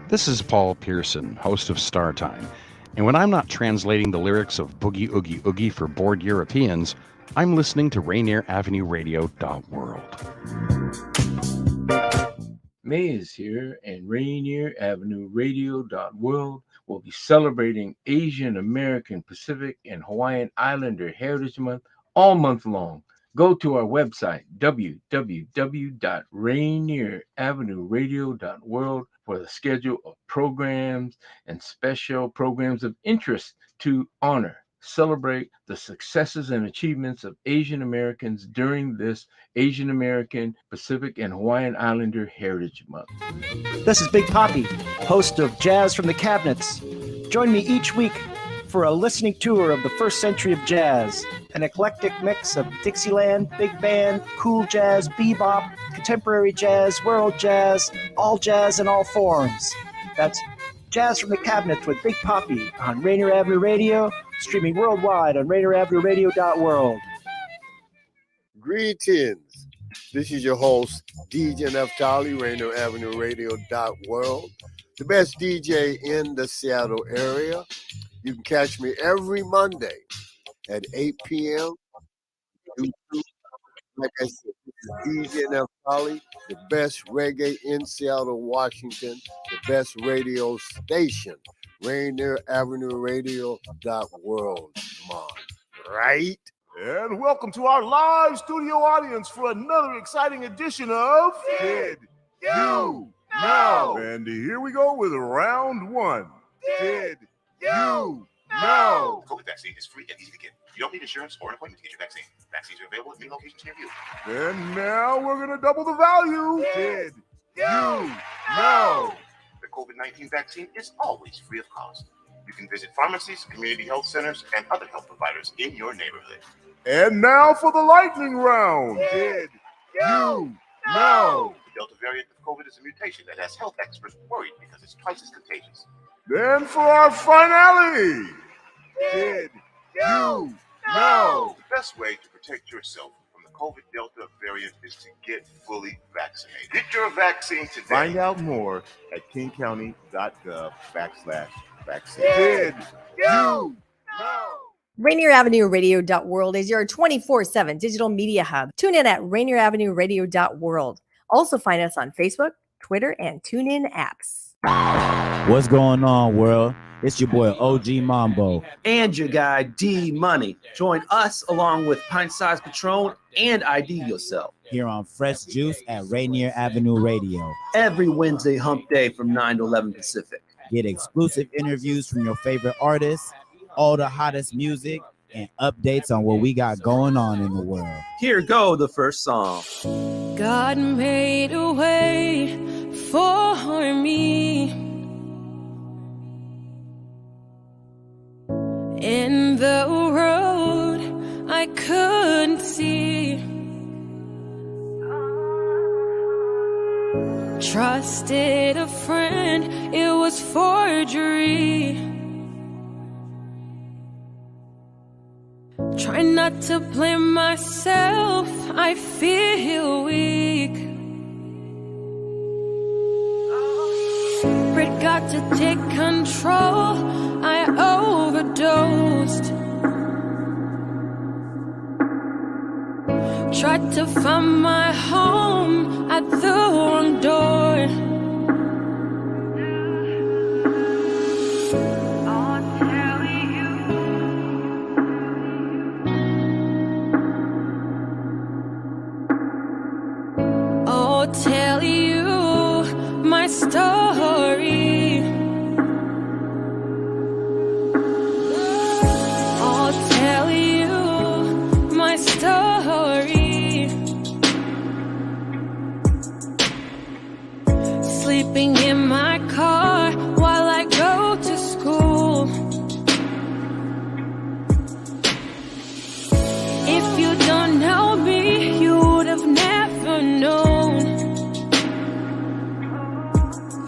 This is Paul Pearson, host of Star Time. And when I'm not translating the lyrics of Boogie Oogie Oogie for bored Europeans, I'm listening to Rainier Avenue Radio.world. May is here, and Rainier Avenue Radio.world will be celebrating Asian American, Pacific, and Hawaiian Islander Heritage Month all month long. Go to our website, www.rainieravenueradio.world, for the schedule of programs and special programs of interest to honor, celebrate the successes and achievements of Asian Americans during this Asian American, Pacific, and Hawaiian Islander Heritage Month. This is Big Poppy, host of Jazz from the Cabinets. Join me each week for a listening tour of the first century of jazz, an eclectic mix of Dixieland, big band, cool jazz, bebop, contemporary jazz, world jazz, all jazz in all forms. That's Jazz from the Cabinets with Big Poppy on Rainier Avenue Radio, streaming worldwide on RainierAvenueRadio.world. Greetings. This is your host, DJ Neftali, Rainier Avenue Radio.world, the best DJ in the Seattle area. You can catch me every Monday at 8 p.m. Like I said, this is DJ Neftali, the best reggae in Seattle, Washington, the best radio station, Rainier Avenue Radio.world. Come on, right? And welcome to our live studio audience for another exciting edition of Did You Know? And here we go with round one. Did you know? COVID vaccine is free and easy to get. You don't need insurance or an appointment to get your vaccine. Vaccines are available at many locations near you. And now we're going to double the value. Did you know? The COVID-19 vaccine is always free of cost. You can visit pharmacies, community health centers, and other health providers in your neighborhood. And now for the lightning round. Did you know? The Delta variant of COVID is a mutation that has health experts worried because it's twice as contagious. Then for our finale. Did you know? The best way to protect yourself from the COVID Delta variant is to get fully vaccinated. Get your vaccine today. Find out more at kingcounty.gov/vaccine. Did you know? Rainier Avenue Radio.world is your 24/7 digital media hub. Tune in at Rainier Avenue Radio.world. Also find us on Facebook, Twitter, and TuneIn apps. What's going on, world? It's your boy OG Mambo And your guy D Money. Join us along with Pint Size Patron and ID Yourself here on Fresh Juice at Rainier Avenue Radio every Wednesday hump day from 9 to 11 Pacific. Get exclusive interviews from your favorite artists, all the hottest music, and updates on what we got going on in the world. Here go the first song. God made a way for me in the road I couldn't see. Trusted a friend, it was forgery. Try not to blame myself, I feel weak. Spirit got to take control, I overdosed. Tried to find my home at the wrong door. I'll tell you my story. I'll tell you my story. Sleeping in my car while I go to school. If you don't know me, you would have never known.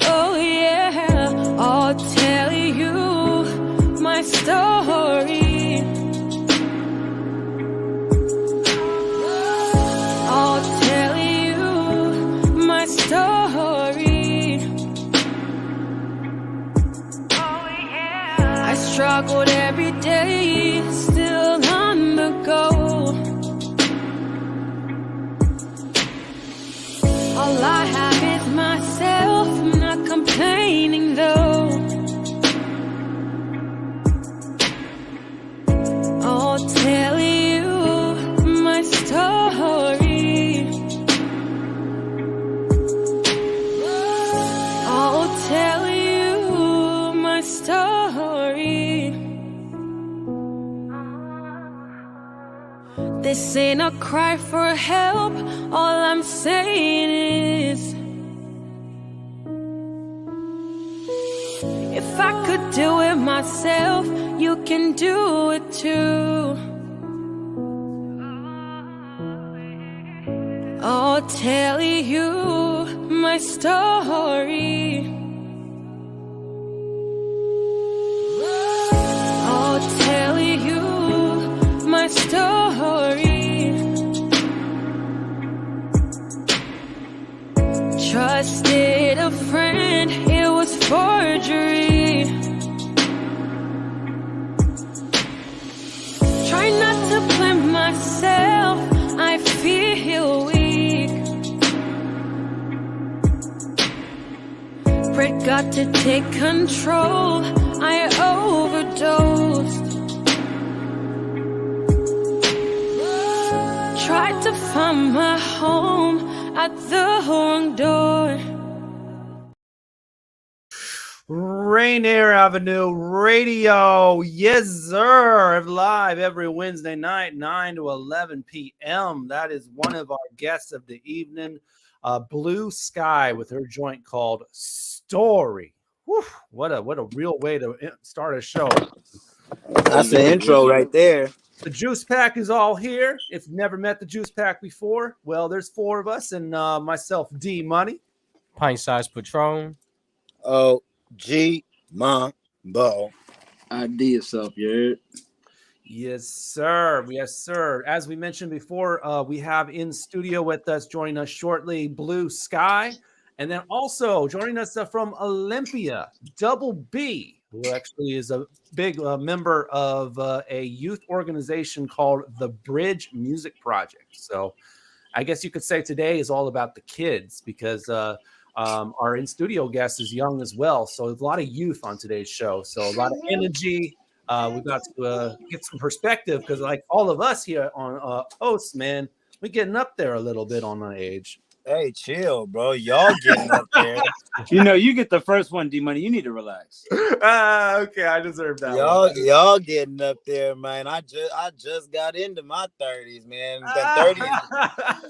Oh yeah, I'll tell you my story. I'll tell you my story. struggled every day, still on the go. All I have is myself, I'm not complaining though. I'll tell you my story. I'll tell you my story. This ain't a cry for help. All I'm saying is, if I could do it myself, you can do it too. I'll tell you my story. I'll tell you my story. Trusted a friend, it was forgery. Try not to blame myself, I feel weak. Forgot to take control, I overdosed. Tried to find my home at the wrong door. Rainier Avenue Radio, yes sir, live every Wednesday night, 9 to 11 p.m. That is one of our guests of the evening, Blue Sky, with her joint called Story. Whew, what a real way to start a show. That's the intro right there. The Juice Pack is all here. If you've never met the Juice Pack before, well, there's 4 of us and myself, D Money, Pint Size Patron, OG Mambo. IDYourself, you heard? Yes, sir. Yes, sir. As we mentioned before, we have in studio with us, joining us shortly, Blue Sky. And then also joining us from Olympia, Double B, who actually is a big member of a youth organization called the Bridge Music Project. So I guess you could say today is all about the kids, because our in-studio guest is young as well. So there's a lot of youth on today's show. So a lot of energy. We got to get some perspective, because like all of us here on hosts, man, we're getting up there a little bit on our age. Hey, chill, bro. Y'all getting up there. You know, you get the first one, D-Money. You need to relax. Okay, I deserve that. Y'all getting up there, man. I just got into my 30s, man.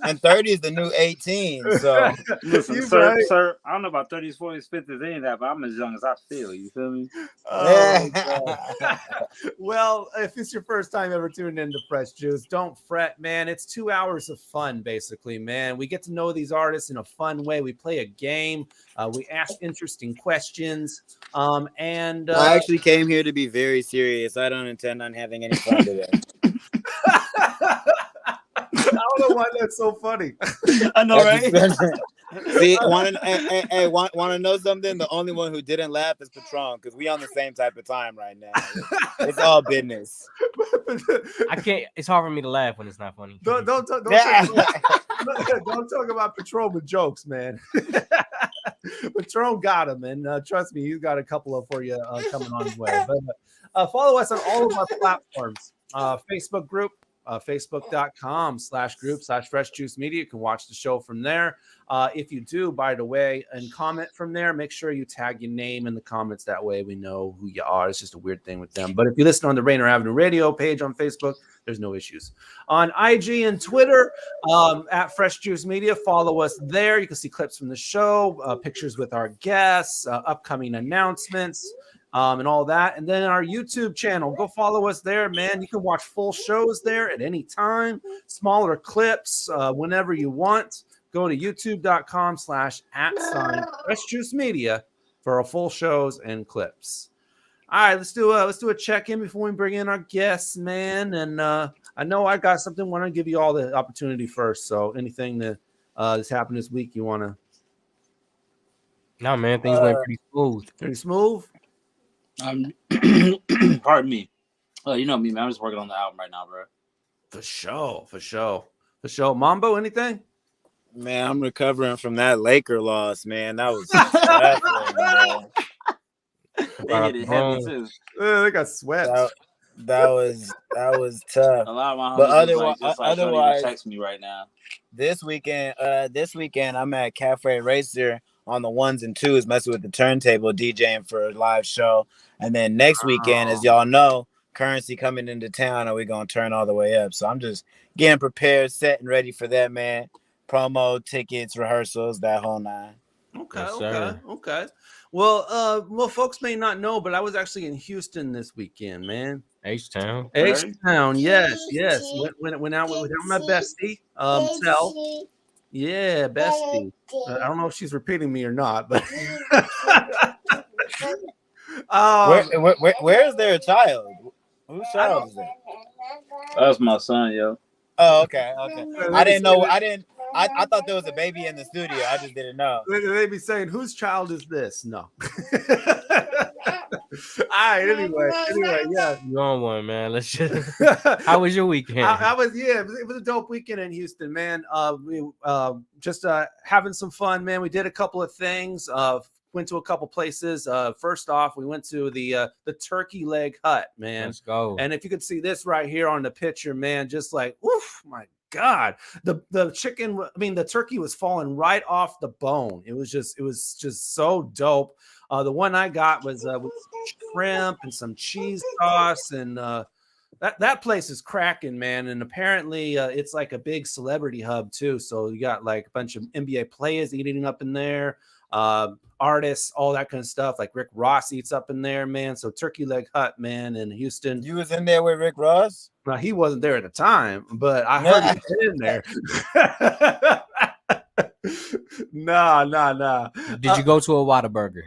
And 30 is the new 18. So listen, sir, I don't know about 30s, 40s, 50s, any of that, but I'm as young as I feel. You feel me? Well, if it's your first time ever tuning into Fresh Juice, don't fret, man. It's 2 hours of fun, basically, man. We get to know these artists in a fun way. We play a game. We ask interesting questions. And I actually came here to be very serious. I don't intend on having any fun today. I don't know why that's so funny. I know, right? See, want to know something? The only one who didn't laugh is Patron, because we on the same type of time right now. It's all business. I can't. It's hard for me to laugh when it's not funny. Don't talk about Patron with jokes, man. Patron got him, and trust me, he's got a couple of for you coming on his way. But follow us on all of our platforms. Facebook group, facebook.com/group/Fresh Juice Media. You can watch the show from there. If you do, by the way, and comment from there, make sure you tag your name in the comments. That way we know who you are. It's just a weird thing with them. But if you listen on the Rainier Avenue Radio page on Facebook, there's no issues. On IG and Twitter, at Fresh Juice Media, follow us there. You can see clips from the show, pictures with our guests, upcoming announcements, and all that. And then our YouTube channel, go follow us there, man. You can watch full shows there at any time, smaller clips, whenever you want. Go to youtube.com/@Fresh Juice Media for our full shows and clips. All right, let's do a check-in before we bring in our guests, man. And I know I got something. I want to give you all the opportunity first. So anything that that's happened this week, you want to? No, man, things went pretty smooth. Pretty smooth. Pardon me. You know me, man. I'm just working on the album right now, bro. For sure. Mambo, anything? Man, I'm recovering from that Laker loss, man. That was stressful, man. They hit it heavy too. They got swept. That was tough. A lot of my but homies otherwise, text me right now. This weekend, I'm at Cafe Racer on the 1s and 2s, messing with the turntable, DJing for a live show. And then next weekend, as y'all know, Currency coming into town, and we're gonna turn all the way up. So I'm just getting prepared, set and ready for that, man. Promo, tickets, rehearsals, that whole nine. Okay. Well, folks may not know, but I was actually in Houston this weekend, man. H-Town. H-Town, yes. Went out with my bestie, Tell. Yeah, bestie. I don't know if she's repeating me or not, but where's their child? Whose child is that? That's my son, yo. Oh, okay. I didn't know. I thought there was a baby in the studio. I just didn't know. They be saying, "Whose child is this?" No. All right. Anyway, yeah. You on one, man. Let's just. How was your weekend? It was a dope weekend in Houston, man. We just having some fun, man. We did a couple of things. Went to a couple places. First off, we went to the turkey leg hut, man. Let's go. And if you could see this right here on the picture, man, just like, oof, my God, the chicken. I mean, the turkey was falling right off the bone. It was just so dope. The one I got was with shrimp and some cheese sauce, and that place is cracking, man. And apparently, it's like a big celebrity hub too. So you got like a bunch of NBA players eating up in there. Artists, all that kind of stuff. Like Rick Ross eats up in there, man. So Turkey Leg Hut, man, in Houston. You was in there with Rick Ross? No, he wasn't there at the time, but I heard he was in there. Nah. Did you go to a Whataburger?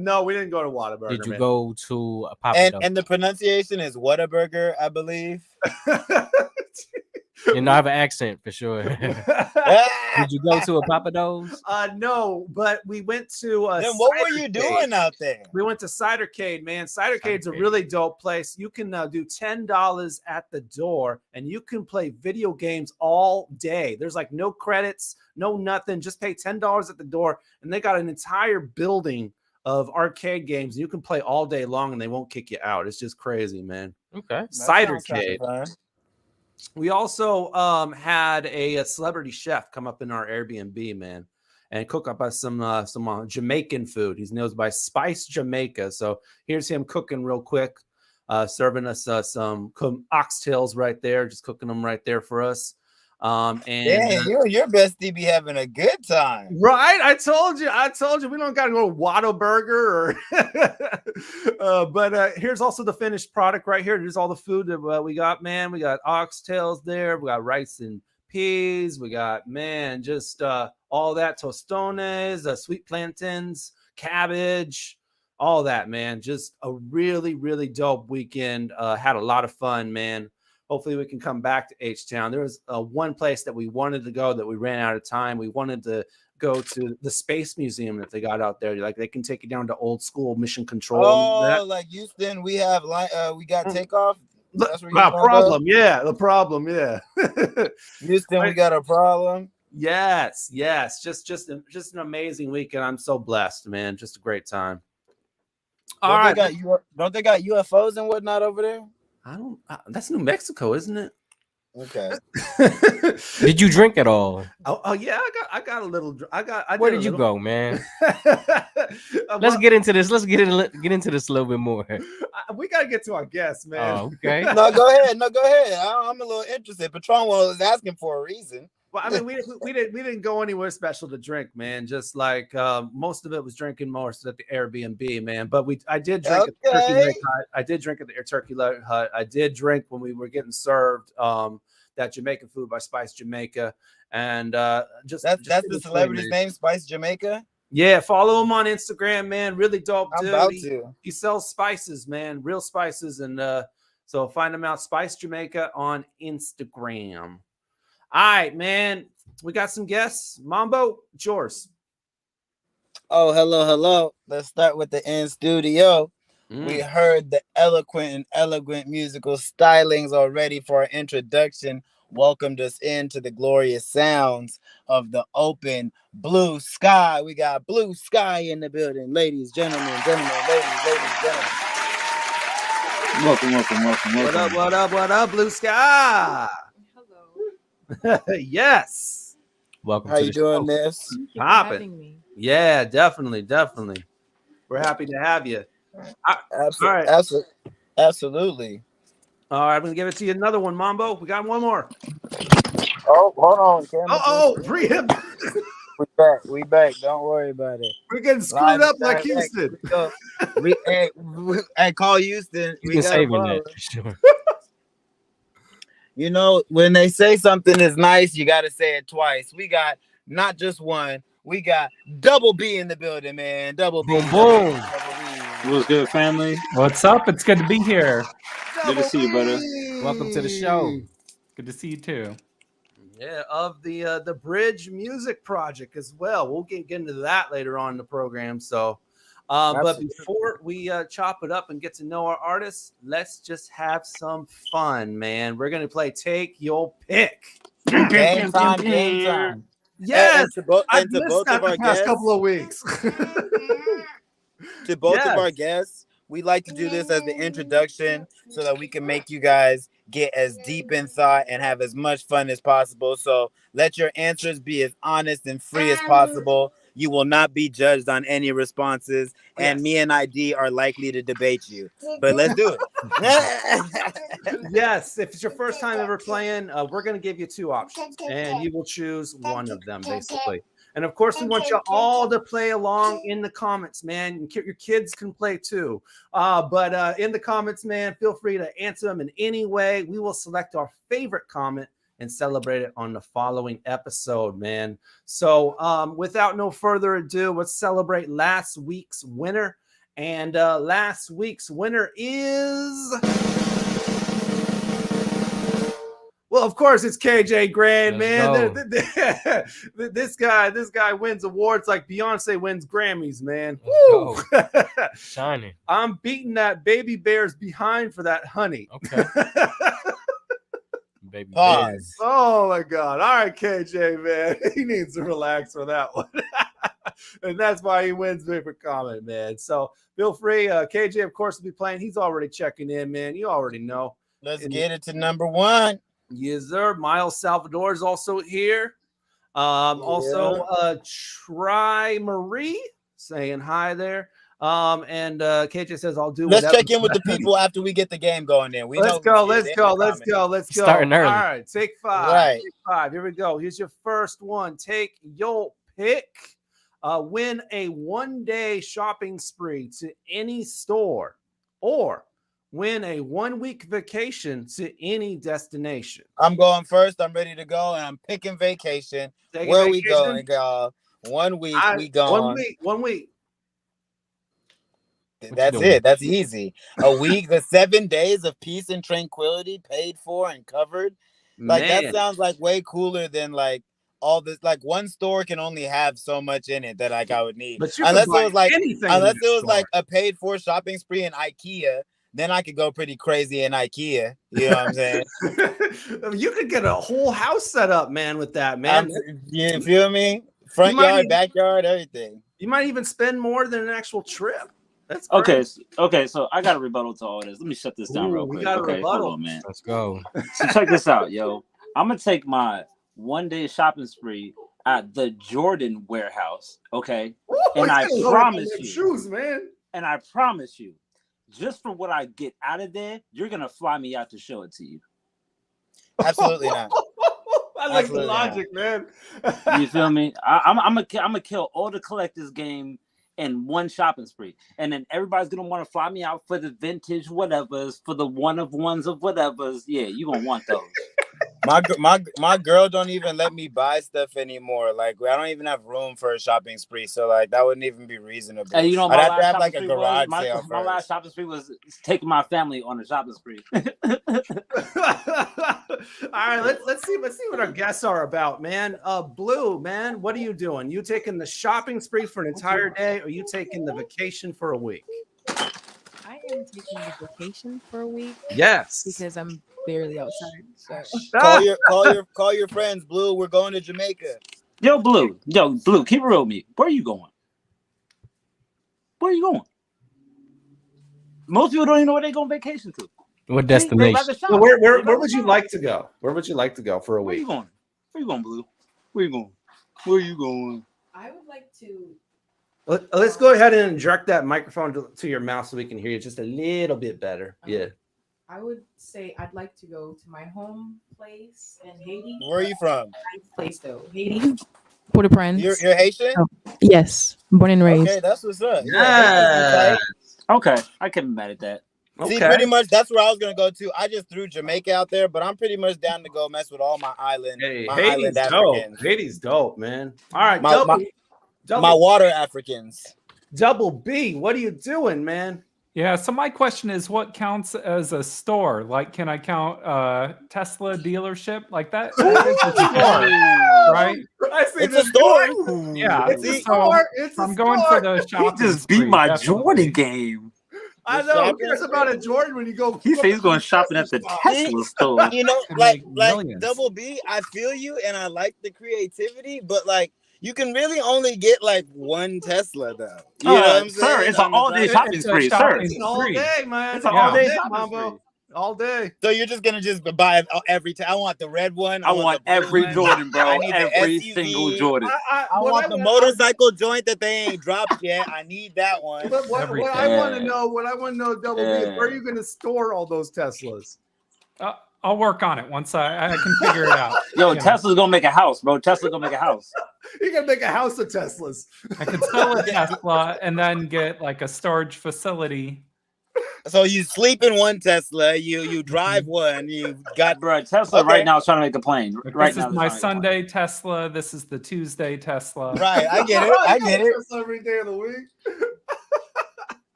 No, we didn't go to Whataburger. Did you go to a Papa? And the pronunciation is Whataburger, I believe. You know, I have an accent for sure. Did you go to a Papados? No, but we went to. Then what were you doing out there? We went to Cidercade, man. Cidercade's a really dope place. You can do $10 at the door, and you can play video games all day. There's like no credits, no nothing. Just pay $10 at the door, and they got an entire building of arcade games. You can play all day long, and they won't kick you out. It's just crazy, man. Okay, Cidercade. We also had a celebrity chef come up in our Airbnb, man, and cook up us some Jamaican food. He's known by Spice Jamaica. So here's him cooking real quick, serving us some oxtails right there, just cooking them right there for us. And you and your bestie be having a good time, right? I told you we don't got to go to Whataburger or but here's also the finished product right here. Here's all the food that we got, man. We got oxtails there, we got rice and peas, we got, man, just all that, tostones, sweet plantains, cabbage, all that, man. Just a really, really dope weekend. Had a lot of fun, man. Hopefully we can come back to H-Town. There was one place that we wanted to go that we ran out of time. We wanted to go to the Space Museum that they got out there. Like they can take you down to old school Mission Control. Oh, like Houston, we have we got takeoff. That's where the problem. Yeah, the problem. Yeah. Houston, we got a problem. Yes. Just an amazing weekend. I'm so blessed, man. Just a great time. All right. Don't they got UFOs and whatnot over there? I don't. That's New Mexico, isn't it? Okay. Did you drink at all? Oh yeah, I got a little. Where did you go, man? Let's get into this. Let's get into this a little bit more. We gotta get to our guests, man. Oh, okay. No, go ahead. I'm a little interested. Patron was asking for a reason. Well, I mean, we didn't go anywhere special to drink, man. Just like most of it was drinking most at the Airbnb, man. But I did drink at the Turkey Leg Hut. I did drink at the Turkey Leg Hut. I did drink when we were getting served that Jamaican food by Spice Jamaica, and that's the celebrity's name, Spice Jamaica. Yeah, follow him on Instagram, man. Really dope dude. I'm about to. He sells spices, man, real spices, and so find him out, Spice Jamaica on Instagram. All right, man. We got some guests. Mambo, it's yours. Oh, hello. Let's start with the in studio. We heard the eloquent musical stylings already for our introduction. Welcomed us into the glorious sounds of the open blue sky. We got blue sky in the building, ladies, gentlemen, ladies, gentlemen. Welcome. What up, blue sky? Hello. Yes. Welcome. How you doing, Miss? Thank you for having me. Yeah, definitely. We're happy to have you. Absolutely. All right, I'm gonna give it to you another one, Mambo. We got one more. Oh, hold on, We back. Don't worry about it. We're getting screwed up like Houston. Hey, call Houston. He's been saving that for sure. You know, when they say something is nice, you got to say it twice. We got not just one. We got Double B in the building, man. Double B. Boom. What's good, family? What's up? It's good to be here. Good to see you, brother. Welcome to the show. Good to see you too. Yeah, of the Bridge Music Project as well. We'll get into that later on in the program. So, but before we chop it up and get to know our artists, let's just have some fun, man. We're gonna play Take Your Pick. Game time. Yes, I've missed that the past couple of weeks. To both of our guests, we like to do this as the introduction so that we can make you guys get as deep in thought and have as much fun as possible. So let your answers be as honest and free as possible. You will not be judged on any responses, and me and ID are likely to debate you. But let's do it. Yes, if it's your first time ever playing, we're going to give you two options, and you will choose one of them, basically. And of course, we want you all to play along in the comments, man. Your kids can play too. But in the comments, man, feel free to answer them in any way. We will select our favorite comment and celebrate it on the following episode, man. So without no further ado, let's celebrate last week's winner. And last week's winner is... Well, of course, it's KJ Grand, man. This guy wins awards like Beyonce wins Grammys, man. Woo! Shining. I'm beating that baby bear's behind for that honey. Okay. Baby Pause. Oh my God! All right, KJ, man, he needs to relax for that one, and that's why he wins favorite comment, man. So feel free. KJ, of course, will be playing. He's already checking in, man. You already know. Let's get it to number one. Yes, sir. Miles Salvador is also here. Also, Try Marie saying hi there. And KJ says, I'll do Let's check in with the people after we get the game going then. Let's go. Starting early. All right, take five. Right. Take five. Here we go. Here's your first one. Take your pick. Win a one-day shopping spree to any store, or win a one-week vacation to any destination. I'm going first. I'm ready to go, and I'm picking vacation. Where we going, y'all? 1 week. We gone. 1 week. That's it. That's easy. A week, the 7 days of peace and tranquility paid for and covered. Like, that sounds like way cooler than like all this. Like, one store can only have so much in it that like I would need. But unless it was like a paid for shopping spree in IKEA, then I could go pretty crazy in IKEA. You know what I'm saying? You could get a whole house set up, man, with that, man. You feel me? Front yard, backyard, everything. You might even spend more than an actual trip. That's okay. So I got a rebuttal to all this. Let me shut this down real quick. We got a rebuttal, hold on, man. Let's go. So check this out, yo. I'm gonna take my one-day shopping spree at the Jordan warehouse, okay? Ooh, and I promise you, shoes, man. And I promise you, just for what I get out of there, you're gonna fly me out to show it to you. Absolutely not. I like the logic, man. You feel me? I'm gonna kill all the collectors game in one shopping spree, and then everybody's gonna want to fly me out for the vintage whatevers, for the one of ones of whatevers. Yeah, you gonna want those. My girl don't even let me buy stuff anymore. Like, I don't even have room for a shopping spree, so like that wouldn't even be reasonable. And you know, I'd have to have like a garage sale. My last shopping spree was taking my family on a shopping spree. All right, let's see what our guests are about, man. Blue, man, what are you doing? You taking the shopping spree for an entire day, or you taking the vacation for a week? I am taking a vacation for a week. Yes. Because I'm barely outside. So Call your friends, Blue. We're going to Jamaica. Yo, Blue, keep it real with me. Where are you going? Where are you going? Most people don't even know where they're going on vacation to. What destination? Well, where would you like to go? Where would you like to go for a week? Where you going, Blue? Where you going? Where you going? I would like to. Let's go ahead and direct that microphone to your mouth so we can hear you just a little bit better. Yeah. I would say I'd like to go to my home place in Haiti. Where are you from? Nice place though, Haiti. Port-au-Prince. You're Haitian? Oh, yes, born and raised. Okay, that's what's up. Yeah. Okay, I can be mad at that. See, pretty much that's where I was gonna go to. I just threw Jamaica out there, but I'm pretty much down to go mess with all my island. Haiti's dope. Haiti's dope, man. All right, my water Africans. Double B, what are you doing, man? Yeah, so my question is, what counts as a store? Like, can I count Tesla dealership like that? That is a store, right? It's a store. Yeah, it's a store. I'm going for the shopping. He just beat my Jordan game. I know. Who cares about a Jordan when you go? He said he's going shopping at the Tesla store. You know, like Double B, I feel you, and I like the creativity, but like. You can really only get like one Tesla though. You know what I'm saying? Sir, it's an all-day shopping spree, sir. It's all day, man. It's an all-day Mambo. All day. So you're just gonna buy every time. I want the red one. I want every Jordan, bro. I need every the SUV. single Jordan. I want the motorcycle joint that they ain't dropped yet. I need that one. But what I want to know, Double B, is where are you going to store all those Teslas? I'll work on it once I can figure it out. Yo, Tesla's gonna make a house, bro. Tesla's gonna make a house. You're gonna make a house of Teslas. I could sell a Tesla and then get like a storage facility. So you sleep in one Tesla, you drive one, you got Tesla right now is trying to make a plane. This is my Sunday Tesla. This is the Tuesday Tesla. Right, I get it. I get it. Every day of the week.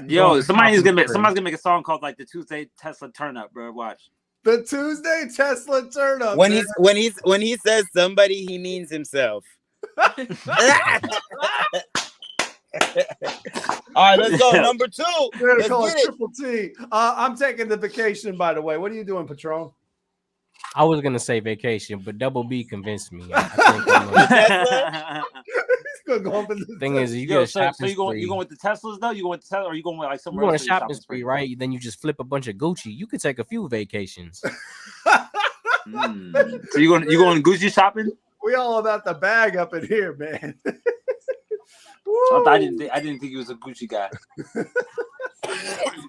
Yo, somebody's gonna make a song called like the Tuesday Tesla Turn Up, bro. Watch. The Tuesday Tesla Turn Up. When he says somebody, he means himself. All right, let's go. Number 2. We're gonna call it Triple T. I'm taking the vacation, by the way. What are you doing, Patron? I was gonna say vacation, but Double B convinced me. I think I'm the thing is, you get a shopping spree. You going with the Teslas though? You going with Tesla, or you going with like somewhere? You going a shopping spree, right? Then you just flip a bunch of Gucci. You could take a few vacations. So you going Gucci shopping? We all about the bag up in here, man. I didn't think he was a Gucci guy.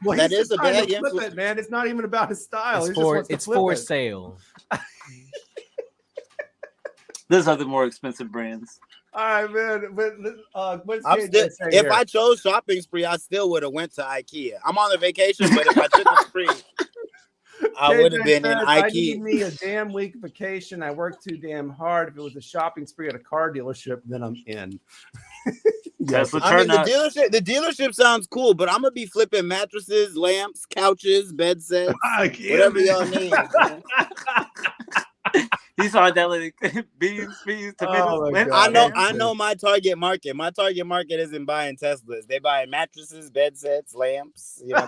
Well, that is a bag, man. It's not even about his style. It's for sale. There's other more expensive brands. All right, man. But if I chose shopping spree, I still would have went to IKEA. I'm on a vacation, but if I took a spree, I would have been in IKEA. I need me a damn week vacation. I work too damn hard. If it was a shopping spree at a car dealership, then I'm in. Yes, the dealership sounds cool, but I'm gonna be flipping mattresses, lamps, couches, bed sets, whatever y'all need. He saw that like beans, tomatoes. I know my target market. My target market isn't buying Teslas. They buy mattresses, bed sets, lamps. You know,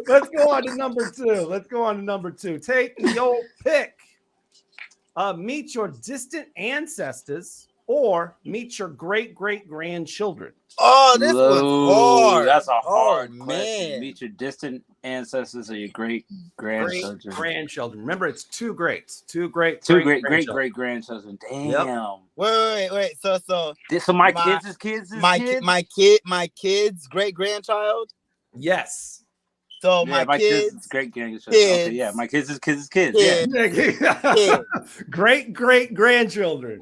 Let's go on to number 2. Take your pick. Meet your distant ancestors or meet your great-great-grandchildren. Oh, this was hard. That's a hard man. question. Meet your distant ancestors or your great-grandchildren. Remember, it's two greats. Two great-great-grandchildren. Damn. Yep. Wait. So my kids' my kids' great-grandchild? Yes. So my kids' great-grandchildren. Okay, yeah, my kids' kids. Yeah. Great-great-grandchildren.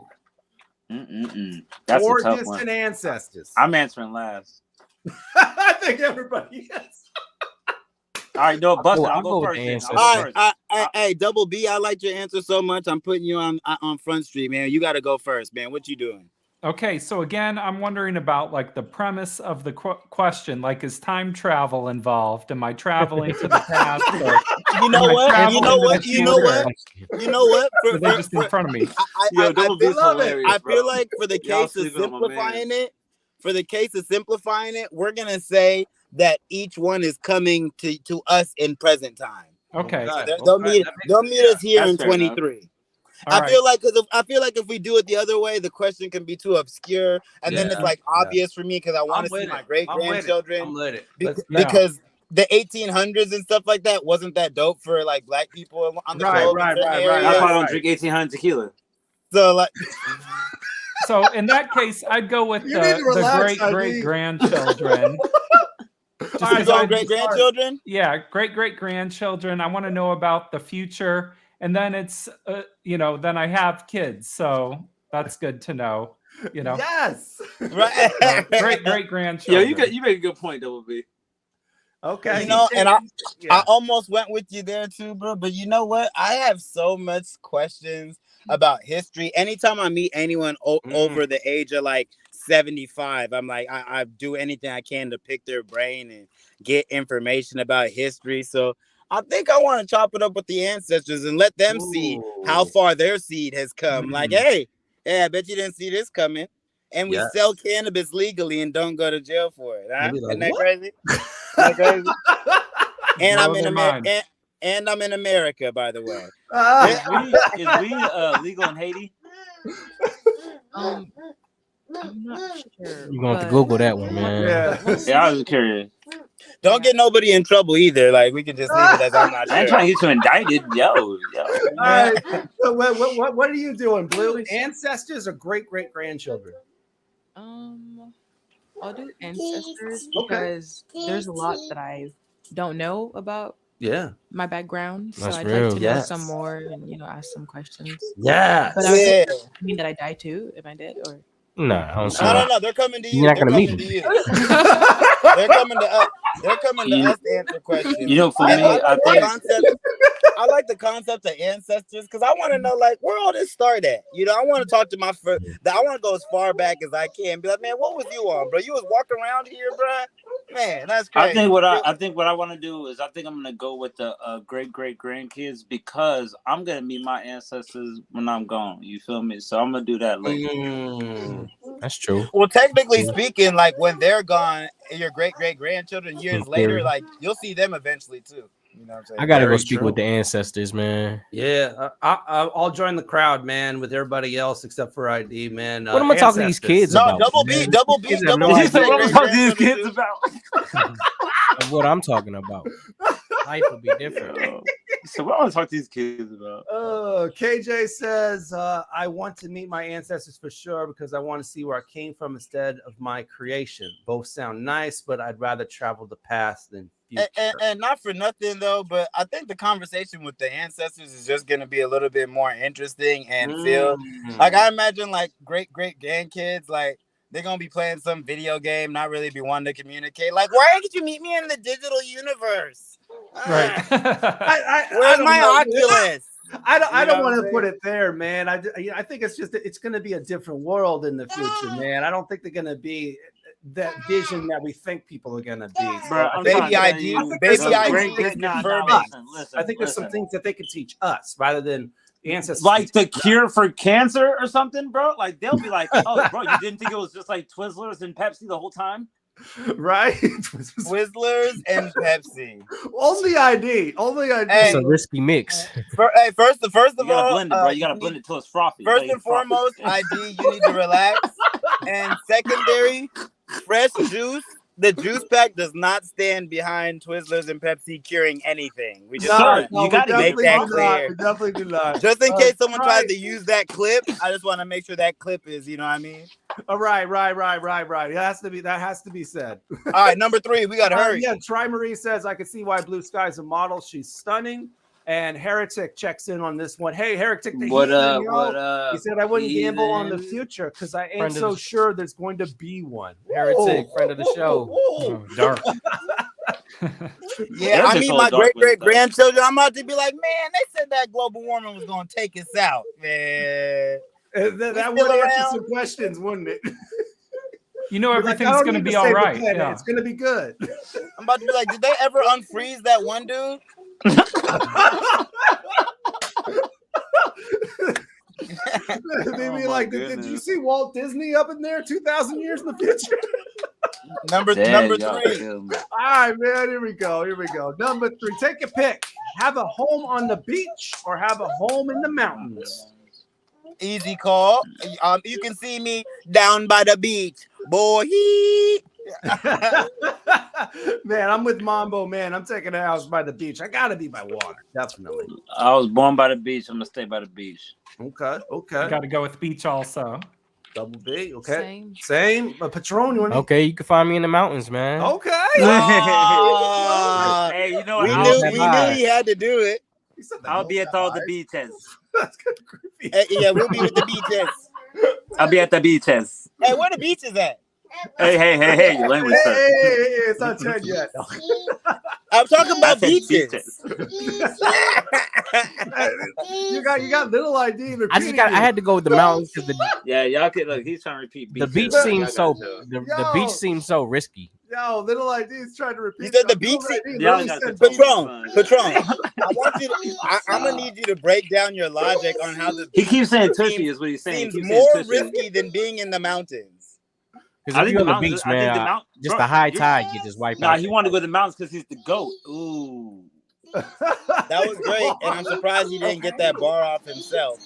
That's or a tough distant one. ancestors. I'm answering last. I think everybody is. All right, no, Buster, I'll go first. All right, hey, Double B, I liked your answer so much. I'm putting you on Front Street, man. You got to go first, man. What you doing? Okay, so again, I'm wondering about like the premise of the question. Like, is time travel involved? Am I traveling to the past? You know what? You know what? They're just in front of me. I feel like for the case of simplifying it, for the case of simplifying it, we're gonna say that each one is coming to us in present time. Okay. So they'll meet us here in 23. I feel like if we do it the other way, the question can be too obscure, and then it's like obvious for me because I want to see my great grandchildren. Because the 1800s and stuff like that wasn't that dope for like black people on the globe. Right. That's why I don't drink 1800 tequila. So like. So in that case, I'd go with the great grandchildren. Great grandchildren? Yeah, great grandchildren. I want to know about the future. And then it's, then I have kids. So that's good to know, Yes. Right. Great grandchildren. Yeah, you make a good point, Double B. Okay. And I almost went with you there too, bro. But you know what? I have so much questions about history. Anytime I meet anyone over the age of like 75, I'm like, I do anything I can to pick their brain and get information about history. So I think I want to chop it up with the ancestors and let them see how far their seed has come. Like, hey, I bet you didn't see this coming. And we sell cannabis legally and don't go to jail for it. Huh? Isn't that crazy? And I'm in America. And I'm in America, by the way. Is weed legal in Haiti? I'm not sure. You're gonna have to Google that one, man. Yeah, I was curious. Don't get nobody in trouble either. Like we can just leave it as I'm not sure. I ain't trying to get you indicted, yo. All right. So what are you doing, Blue? Ancestors or great grandchildren? I'll do ancestors because there's a lot that I don't know about. Yeah, my background. So That's I'd real. like to know some more and ask some questions. Yeah, but I mean that I die too if I did, or no, I don't see no. They're coming to you. You're not gonna meet them. They're coming to us. They're coming to us to answer questions. You know, for me, I like the concept of ancestors because I want to know like where all this started at. I want to talk to my first. I want to go as far back as I can. Be like, man, what was you on, bro? You was walking around here, bro. Man, that's crazy. I think what I want to do is I'm gonna go with the great grandkids because I'm gonna meet my ancestors when I'm gone. You feel me? So I'm gonna do that later. That's true. Well, technically speaking, like when they're gone, your great grandchildren years later, like you'll see them eventually too. You know what I'm saying? I gotta go speak with the ancestors, man. Yeah, I'll join the crowd, man, with everybody else except for ID, man. What am I talking to these kids about? Double B. What am I talking to these kids about? Of what I'm talking about. Life would be different. So what am I talking to these kids about? KJ says, I want to meet my ancestors for sure because I want to see where I came from instead of my creation. Both sound nice, but I'd rather travel the past than future. And not for nothing though, but I think the conversation with the ancestors is just gonna be a little bit more interesting and feel like I imagine like great grandkids like they're gonna be playing some video game, not really be wanting to communicate. Like, why did you meet me in the digital universe? Right. Where's my Oculus? I don't want to put it there, man. I think it's going to be a different world in the future, man. I don't think they're going to be that vision that we think people are going to be. Bro, I think there's some things that they can teach us rather than the ancestors. Like the cure for cancer or something, bro. Like they'll be like, "Oh, bro, you didn't think it was just like Twizzlers and Pepsi the whole time?" Right? Twizzlers and Pepsi. Only ID. It's a risky mix. First of all, blend it, bro. You gotta blend it till it's frothy. First and foremost, ID, you need to relax. And secondary, fresh juice. The juice pack does not stand behind Twizzlers and Pepsi curing anything. We just you got to make that clear. We definitely do not. Just in case someone tries to use that clip, I just want to make sure that clip is, you know what I mean? All right. That has to be said. All right, number 3, we got to hurry. Yeah, Tri Marie says, I can see why Blue Sky's a model. She's stunning. And Heretic checks in on this one. Hey, Heretic, what up? He said, I wouldn't gamble on the future because I ain't so sure there's going to be one. Heretic, friend of the show. Dark. Yeah, I mean, my great grandchildren, I'm about to be like, man, they said that global warming was going to take us out, man. That would answer some questions, wouldn't it? You know, everything's going to be all right. Yeah. It's going to be good. I'm about to be like, did they ever unfreeze that one dude? They be like, did you see Walt Disney up in there 2,000 years in the future? Number three. All right, man. Here we go. Number 3. Take a pick. Have a home on the beach or have a home in the mountains. Easy call. You can see me down by the beach, boy. Man, I'm with Mambo, man. I'm taking a house by the beach. I gotta be by water, definitely. I was born by the beach. I'm gonna stay by the beach. Okay. I gotta go with beach also. Double B. Okay. Same. Patron. Okay, you can find me in the mountains, man. Okay. Hey, you know we what? knew he had to do it. I'll be at all the beaches. That's good. Yeah, we'll be with the beaches. I'll be at the beaches. Hey, where the beaches at? Hey, your language. Hey, it's not 10 yet. I'm talking about beaches. You got little ID. I had to go with the mountains because y'all can look. He's trying to repeat. The beach seems so the beach seems so risky. Yo, little ID is trying to repeat. You said the beach. Patron. I want you to. I'm gonna need you to break down your logic on how the. He keeps saying tushy is what he's saying. Seems more risky than being in the mountains. Because if you're on the beach, man, just the high tide, you just wipe out. Nah, he wanted to go to the mountains because he's the GOAT. Ooh. That was great, and I'm surprised he didn't get that bar off himself.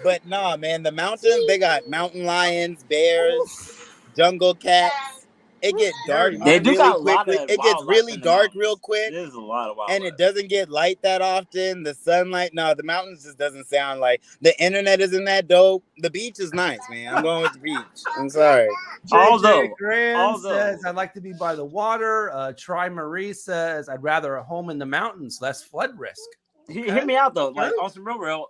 But nah, man, the mountains, they got mountain lions, bears, jungle cats. It gets dark really quickly. It gets really dark real quick. There's a lot of and it doesn't get light that often. The sunlight, no, the mountains just doesn't sound like. The internet isn't that dope. The beach is nice, man. I'm going with the beach. I'm sorry. JJ Grand says, I'd like to be by the water. Try Marie says, I'd rather a home in the mountains, less flood risk. Hear me out though. Like on some real,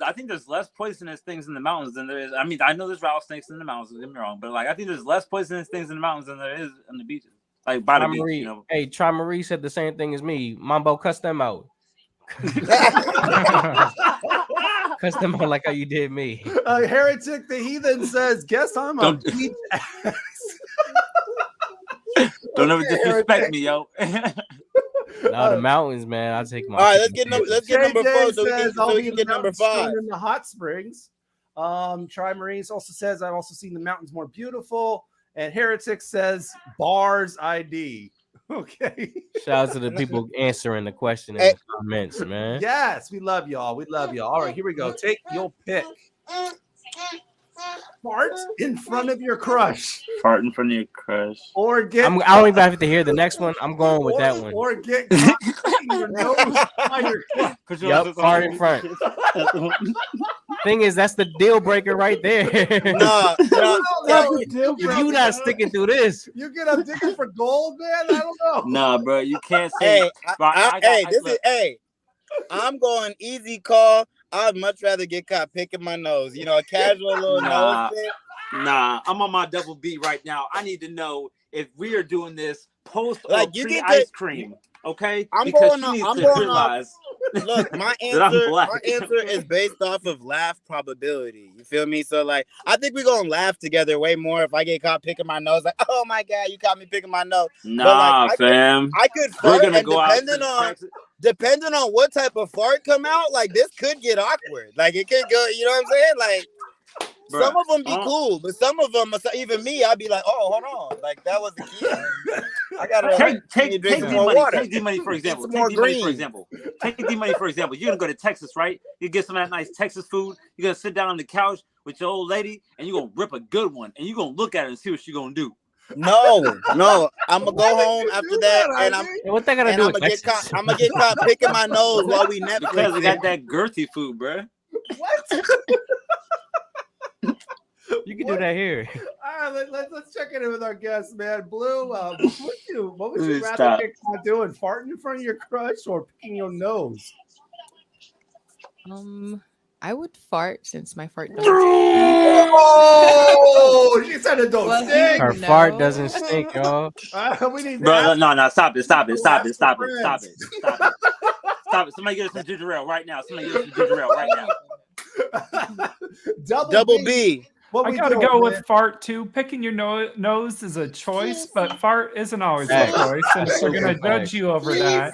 I think there's less poisonous things in the mountains than there is. I mean, I know there's rattlesnakes in the mountains. Don't get me wrong, but like I think there's less poisonous things in the mountains than there is on the beaches. Like by the beach, you know. Hey, Try Marie said the same thing as me. Mambo, cuss them out. Cuss them out like how you did me. Heretic the Heathen says, guess I'm a beach ass. Don't ever disrespect me, yo. No, the mountains, man. I'll take my. All right, let's get number 4 so we can get number 5. In the hot springs. Try Marines also says, I've also seen the mountains more beautiful. And Heretic says, bars ID. Okay. Shout out to the people answering the question in the comments, man. Yes, we love y'all. All right, here we go. Take your pick. Fart in front of your crush. Fart in front of your crush. Or get. I don't even have to hear the next one. I'm going with that one. Or get your nose on your crush. Yep, fart in front. Thing is, that's the deal breaker right there. No, if you not sticking through this, you get up digging for gold, man. I don't know. Nah, bro, you can't say. I'm going easy call. I'd much rather get caught picking my nose. You know, a casual little nose pick. Nah, I'm on my double B right now. I need to know if we are doing this post or pre-ice cream. Okay? I'm going off. Look, my answer is based off of laugh probability. You feel me? So like, I think we're gonna laugh together way more if I get caught picking my nose. Like, oh my god, you caught me picking my nose. Nah, but, like, fam. I could fart, and depending on what type of fart come out, like this could get awkward. Like it could go. You know what I'm saying? Like. Bruh, some of them be cool, but some of them, even me, I'd be like, "Oh, hold on, like that was the key." I gotta take D-Money for example. Take D-Money for example. You're gonna go to Texas, right? You get some of that nice Texas food. You're gonna sit down on the couch with your old lady, and you're gonna rip a good one, and you're gonna look at her and see what she's gonna do. No, I'm gonna go home after that, and what they gonna do? I'm gonna get caught picking my nose while we Netflix. Because we got that girthy food, bro. What? You can do that here. All right, let's check in with our guest, man. Blue, what would you rather get caught doing? Farting in front of your crush or picking your nose? I would fart since my fart doesn't Oh, she said it don't stink. Her fart doesn't stink, y'all. We need Bro, no, stop it. Stop it. Somebody get us some ginger ale right now. Double B. What I we gotta doing, go man? with fart too. Picking your nose is a choice, but fart isn't always a Facts. choice. And if That's we're gonna super judge facts. you over that,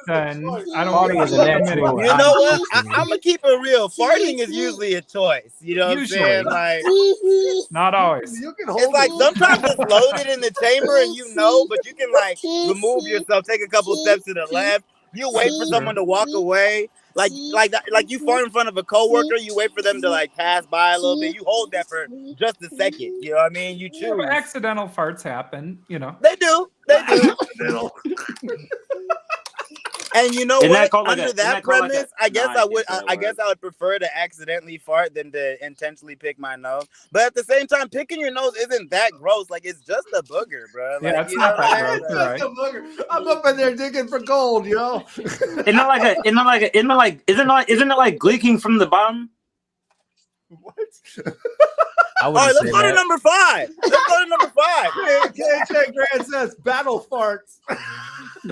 then I don't Farting think is a we're natural committing. You know what? high I'm gonna keep it real. Farting is usually a choice. You know what I'm saying? Usually. Like, Not always. You can it's hold like it. sometimes it's loaded in the chamber and you know, but you can like remove yourself, take a couple steps to the left. You wait for someone to walk away. Like you fart in front of a coworker, you wait for them to like pass by a little bit. You hold that for just a second. You know what I mean? You Yeah, but choose. accidental farts happen, you know. They do. They do. And you know Isn't what? that called like Under a- that isn't that called like premise, a- I guess Nah, I I can't would. say that I guess word. I would prefer to accidentally fart than to intentionally pick my nose. But at the same time, picking your nose isn't that gross. Like it's just a booger, bro. Like, Yeah, it's you not know what that I'm gross. saying? You're Just right. a booger. I'm up in there digging for gold, yo. Isn't it like gleeking from the bottom? What? I All would right, let's say go to that. number 5. Let's go to number 5. KJ Grant says battle farts.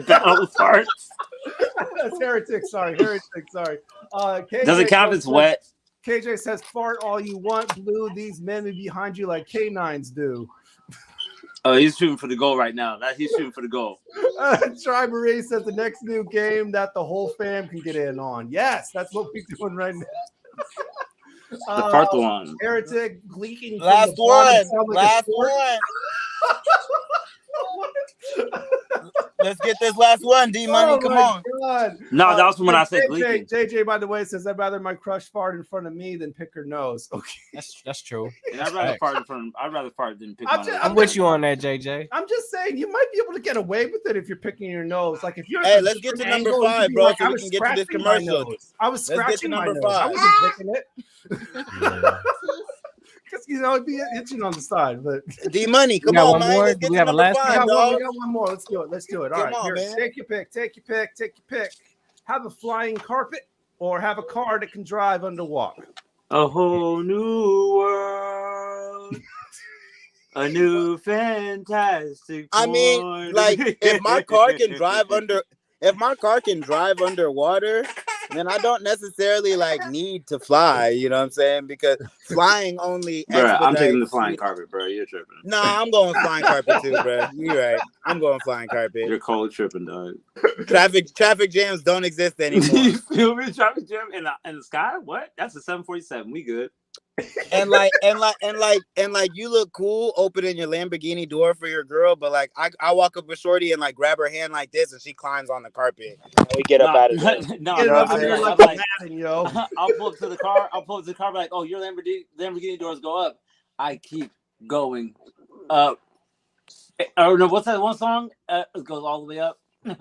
Battle farts. That's heretic. Sorry, heretic. Sorry. KJ Does it count if it's says- wet? KJ says fart all you want, Blue. These men be behind you like canines do. Oh, he's shooting for the goal right now. He's shooting for the goal. Try Marie says the next new game that the whole fam can get in on. Yes, that's what we're doing right now. The fart one. Heretic gleeking. from Last the bottom, one. sound like a Last sport. one. Let's get this last one, D Money. Come my on. God. No, that was from when I said JJ, gleeking. JJ, by the way, says I'd rather my crush fart in front of me than pick her nose. Okay. That's true. And I'd rather fart than pick I'm my just- nose. I'm with you on that, JJ. I'm just saying you might be able to get away with it if you're picking your nose. Like if you're Hey, let's get to number 5, bro, so we can get to this commercial. I was Let's get to scratching my number nose. I 5. wasn't picking it. Because it'd be itching on the side. But D Money, come got on, one man. more? Let's Do get we to have a number last 5, we dog. got one more. Let's do it. All Come right, on, here, man. take your pick. Have a flying carpet or have a car that can drive underwater. A whole new world. A new fantastic. I mean, world. like if my car can drive underwater, then I don't necessarily like need to fly, you know what I'm saying? Because flying only Bro, I'm taking the expedites- flying carpet, bro. You're tripping. Nah, I'm going flying carpet too, bro. You're right. I'm going flying carpet. You're cold tripping, dog. Traffic jams don't exist anymore. You feel me? Traffic jam in the sky? What? That's a 747. We good. and you look cool opening your Lamborghini door for your girl, but like I walk up with Shorty and like grab her hand like this and she climbs on the carpet and we get up out of there. No, Get bro, up I'm there like, like Aladdin, yo. I'll pull up to the car. Be like, oh, your Lamborghini doors go up. I keep going up. Or no, what's that one song? It goes all the way up.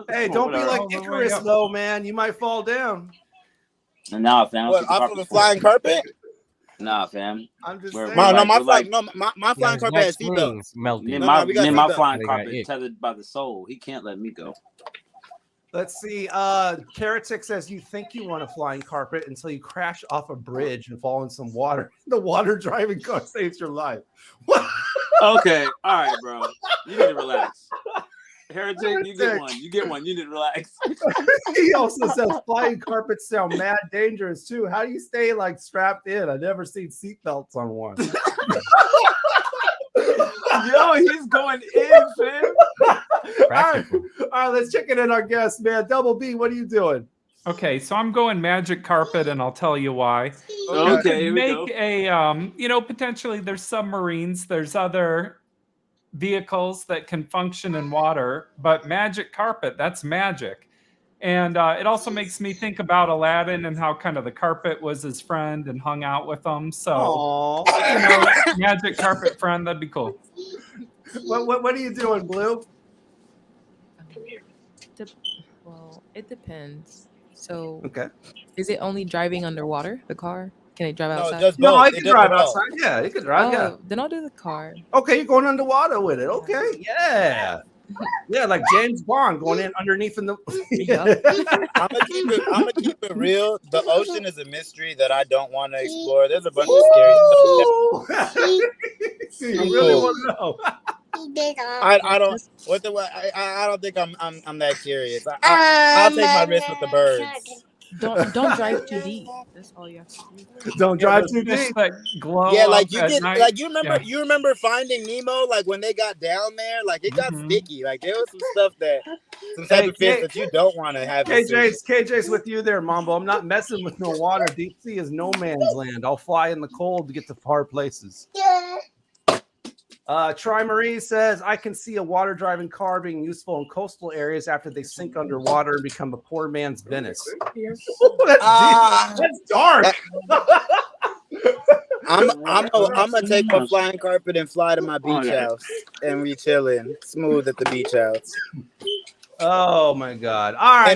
Hey, don't be like All the way Icarus, up. though, man. You might fall down. Nah, fam. What, off of the flying carpet? Nah, fam. I'm just We're- saying. we're No, like- my flying carpet has seatbelts. melting. Me No, and we got my seatbelts. flying They got carpet it. tethered by the soul. He can't let me go. Let's see. Karatik says you think you want a flying carpet until you crash off a bridge and fall in some water. The water driving car saves your life. Okay, all right, bro. You need to relax. Heretic, you get one. You get one. You need to relax. He also says flying carpets sound mad dangerous too. How do you stay like strapped in? I've never seen seatbelts on one. Yo, he's going in, fam. All right, let's check in on our guest, man. Double B, what are you doing? Okay, so I'm going magic carpet, and I'll tell you why. Okay, here we Make go. a, potentially there's submarines, there's other vehicles that can function in water, but magic carpet, that's magic. And it also makes me think about Aladdin and how kind of the carpet was his friend and hung out with him. So, magic carpet friend, that'd be cool. What are you doing, Blue? Well, it depends. So, Okay. is it only driving underwater, the car? Can it drive No, outside? just No, both. I It can does drive both. outside. Yeah, you can drive. Yeah. Oh, then I'll do the car. Okay, you're going underwater with it. Okay, yeah. Yeah, like James Bond going in underneath in the. I'm gonna keep it real. The ocean is a mystery that I don't want to explore. There's a bunch of scary stuff. See, you I'm really cool. want to know. I don't. I don't think I'm that curious. I'll take my risk with the birds. Don't drive too deep. That's all you have to do. Don't drive too deep. Yeah, like you get, like you remember Finding Nemo, like when they got down there, like it got sticky. Like there was some stuff some type of fish that you don't want to have. KJ's with you there, Mambo. I'm not messing with no water. Deep sea is no man's land. I'll fly in the cold to get to far places. Tri Marie says, I can see a water driving car being useful in coastal areas after they sink underwater and become a poor man's Venice. That's dark. I'm gonna take my flying carpet and fly to my beach house, and we chilling smooth at the beach house. Oh my God! All right,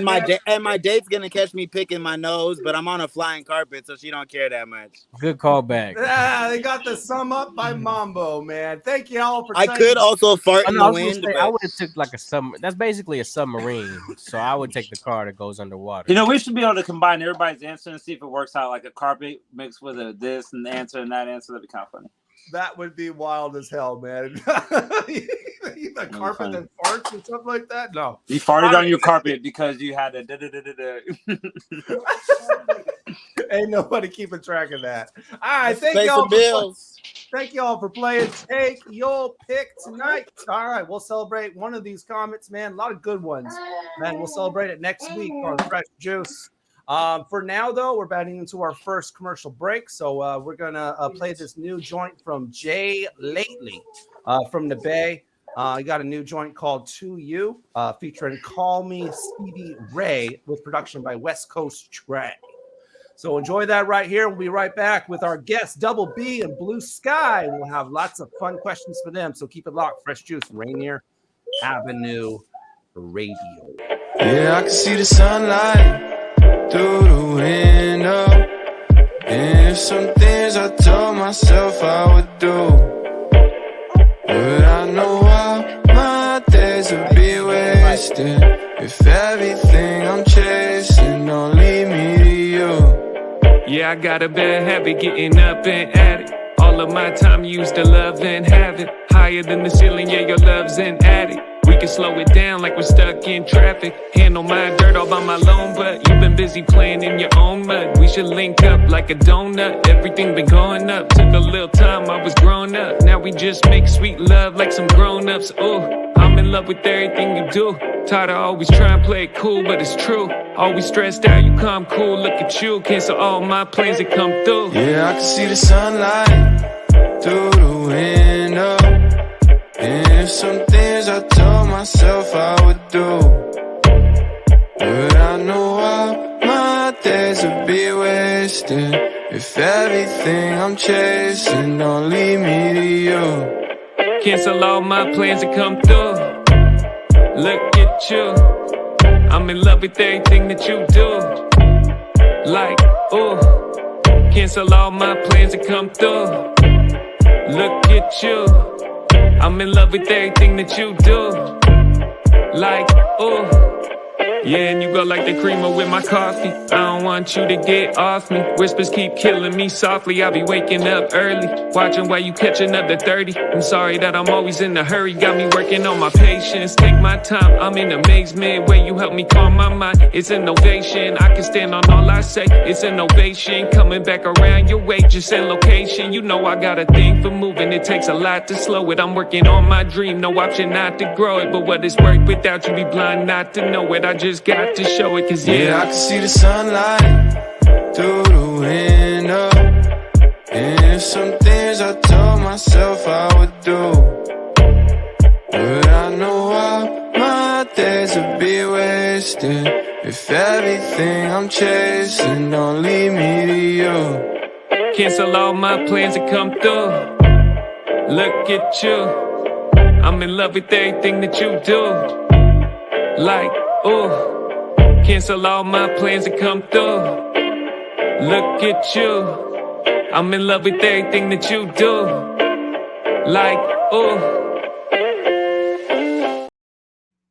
and my date's gonna catch me picking my nose, but I'm on a flying carpet, so she don't care that much. Good callback. Yeah, they got the sum up by Mambo, man. Thank you all for. I could also fart in the wind. I would have took like a sub. That's basically a submarine, so I would take the car that goes underwater. You know, we should be able to combine everybody's answer and see if it works out, like a carpet mixed with a this and answer and that answer. That'd be kind of funny. That would be wild as hell, man. The carpet that farts and stuff like that. No, you farted on your carpet because you had a. Ain't nobody keeping track of that. All right, thank y'all for playing. Take your pick tonight. All right, we'll celebrate one of these comments, man. A lot of good ones, man. We'll celebrate it next week on Fresh Juice. For now, though, we're batting into our first commercial break, so we're gonna play this new joint from Jay Lately from the Bay. I got a new joint called To You, featuring Call Me Stevie Ray, with production by West Coast Trey. So enjoy that right here. We'll be right back with our guests, Double B and Blue Sky. We'll have lots of fun questions for them, so keep it locked. Fresh Juice, Rainier Avenue Radio. Yeah, I can see the sunlight through the window, and some things I told myself I would do, but I know all my days would be wasted if everything I'm chasing don't lead me to you. Yeah, I got a bad habit getting up and at it. All of my time used to love and have it. Higher than the ceiling, yeah, your love's an addict. We can slow it down like we're stuck in traffic. Handle my dirt all by my loan, but you've been busy playing in your own mud. We should link up like a donut. Everything been going up. Took a little time, I was grown up. Now we just make sweet love like some grown-ups. Ooh, I'm in love with everything you do. Tired of always trying to play it cool, but it's true. Always stressed out, you come cool. Look at you, cancel all my plans that come through. Yeah, I can see the sunlight through the window, and some things I told myself I would do, but I know all my days would be wasted if everything I'm chasing don't lead me to you. Cancel all my plans that come through. Look at you, I'm in love with everything that you do. Like, ooh, cancel all my plans that come through. Look at you, I'm in love with everything that you do. Like, ooh, yeah, and you go like the creamer with my coffee. I don't want you to get off me. Whispers keep killing me softly. I be waking up early, watching while you catch another 30. I'm sorry that I'm always in a hurry. Got me working on my patience. Take my time, I'm in amazement. Way you help me calm my mind, it's innovation. I can stand on all I say, it's innovation. Coming back around your way, just in location. You know I got a thing for moving. It takes a lot to slow it. I'm working on my dream, no option not to grow it. But what is work without you? Be blind not to know it. I just got to show it, cause yeah, I can see the sunlight through the window, and some things I told myself I would do, but I know all my days would be wasted if everything I'm chasing don't lead me to you. Cancel all my plans that come through. Look at you, I'm in love with everything that you do. Like, ooh, cancel all my plans that come through. Look at you, I'm in love with everything that you do. Like, ooh.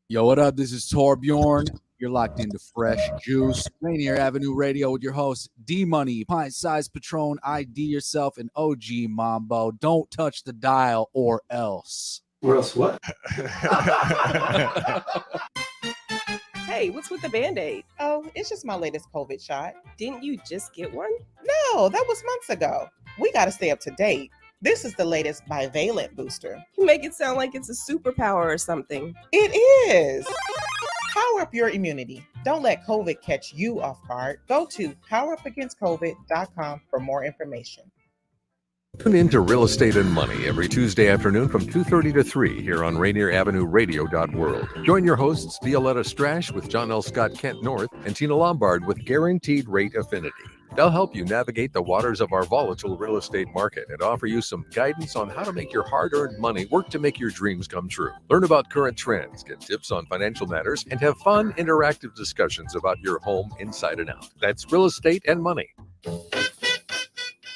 Yo, what up? This is Torbjorn. You're locked into Fresh Juice, Rainier Avenue Radio, with your hosts D-Money, Pint Size Patron, IDYourself, and OG Mambo. Don't touch the dial or else. Or else what? Hey, what's with the Band-Aid? Oh, it's just my latest COVID shot. Didn't you just get one? No, that was months ago. We got to stay up to date. This is the latest bivalent booster. You make it sound like it's a superpower or something. It is. Power up your immunity. Don't let COVID catch you off guard. Go to powerupagainstcovid.com for more information. Tune in to Real Estate and Money every Tuesday afternoon from 2:30 to 3 here on Rainier Avenue Radio.world. Join your hosts Violetta Strash with John L. Scott Kent North and Tina Lombard with Guaranteed Rate Affinity. They'll help you navigate the waters of our volatile real estate market and offer you some guidance on how to make your hard-earned money work to make your dreams come true. Learn about current trends, get tips on financial matters, and have fun, interactive discussions about your home inside and out. That's Real Estate and Money.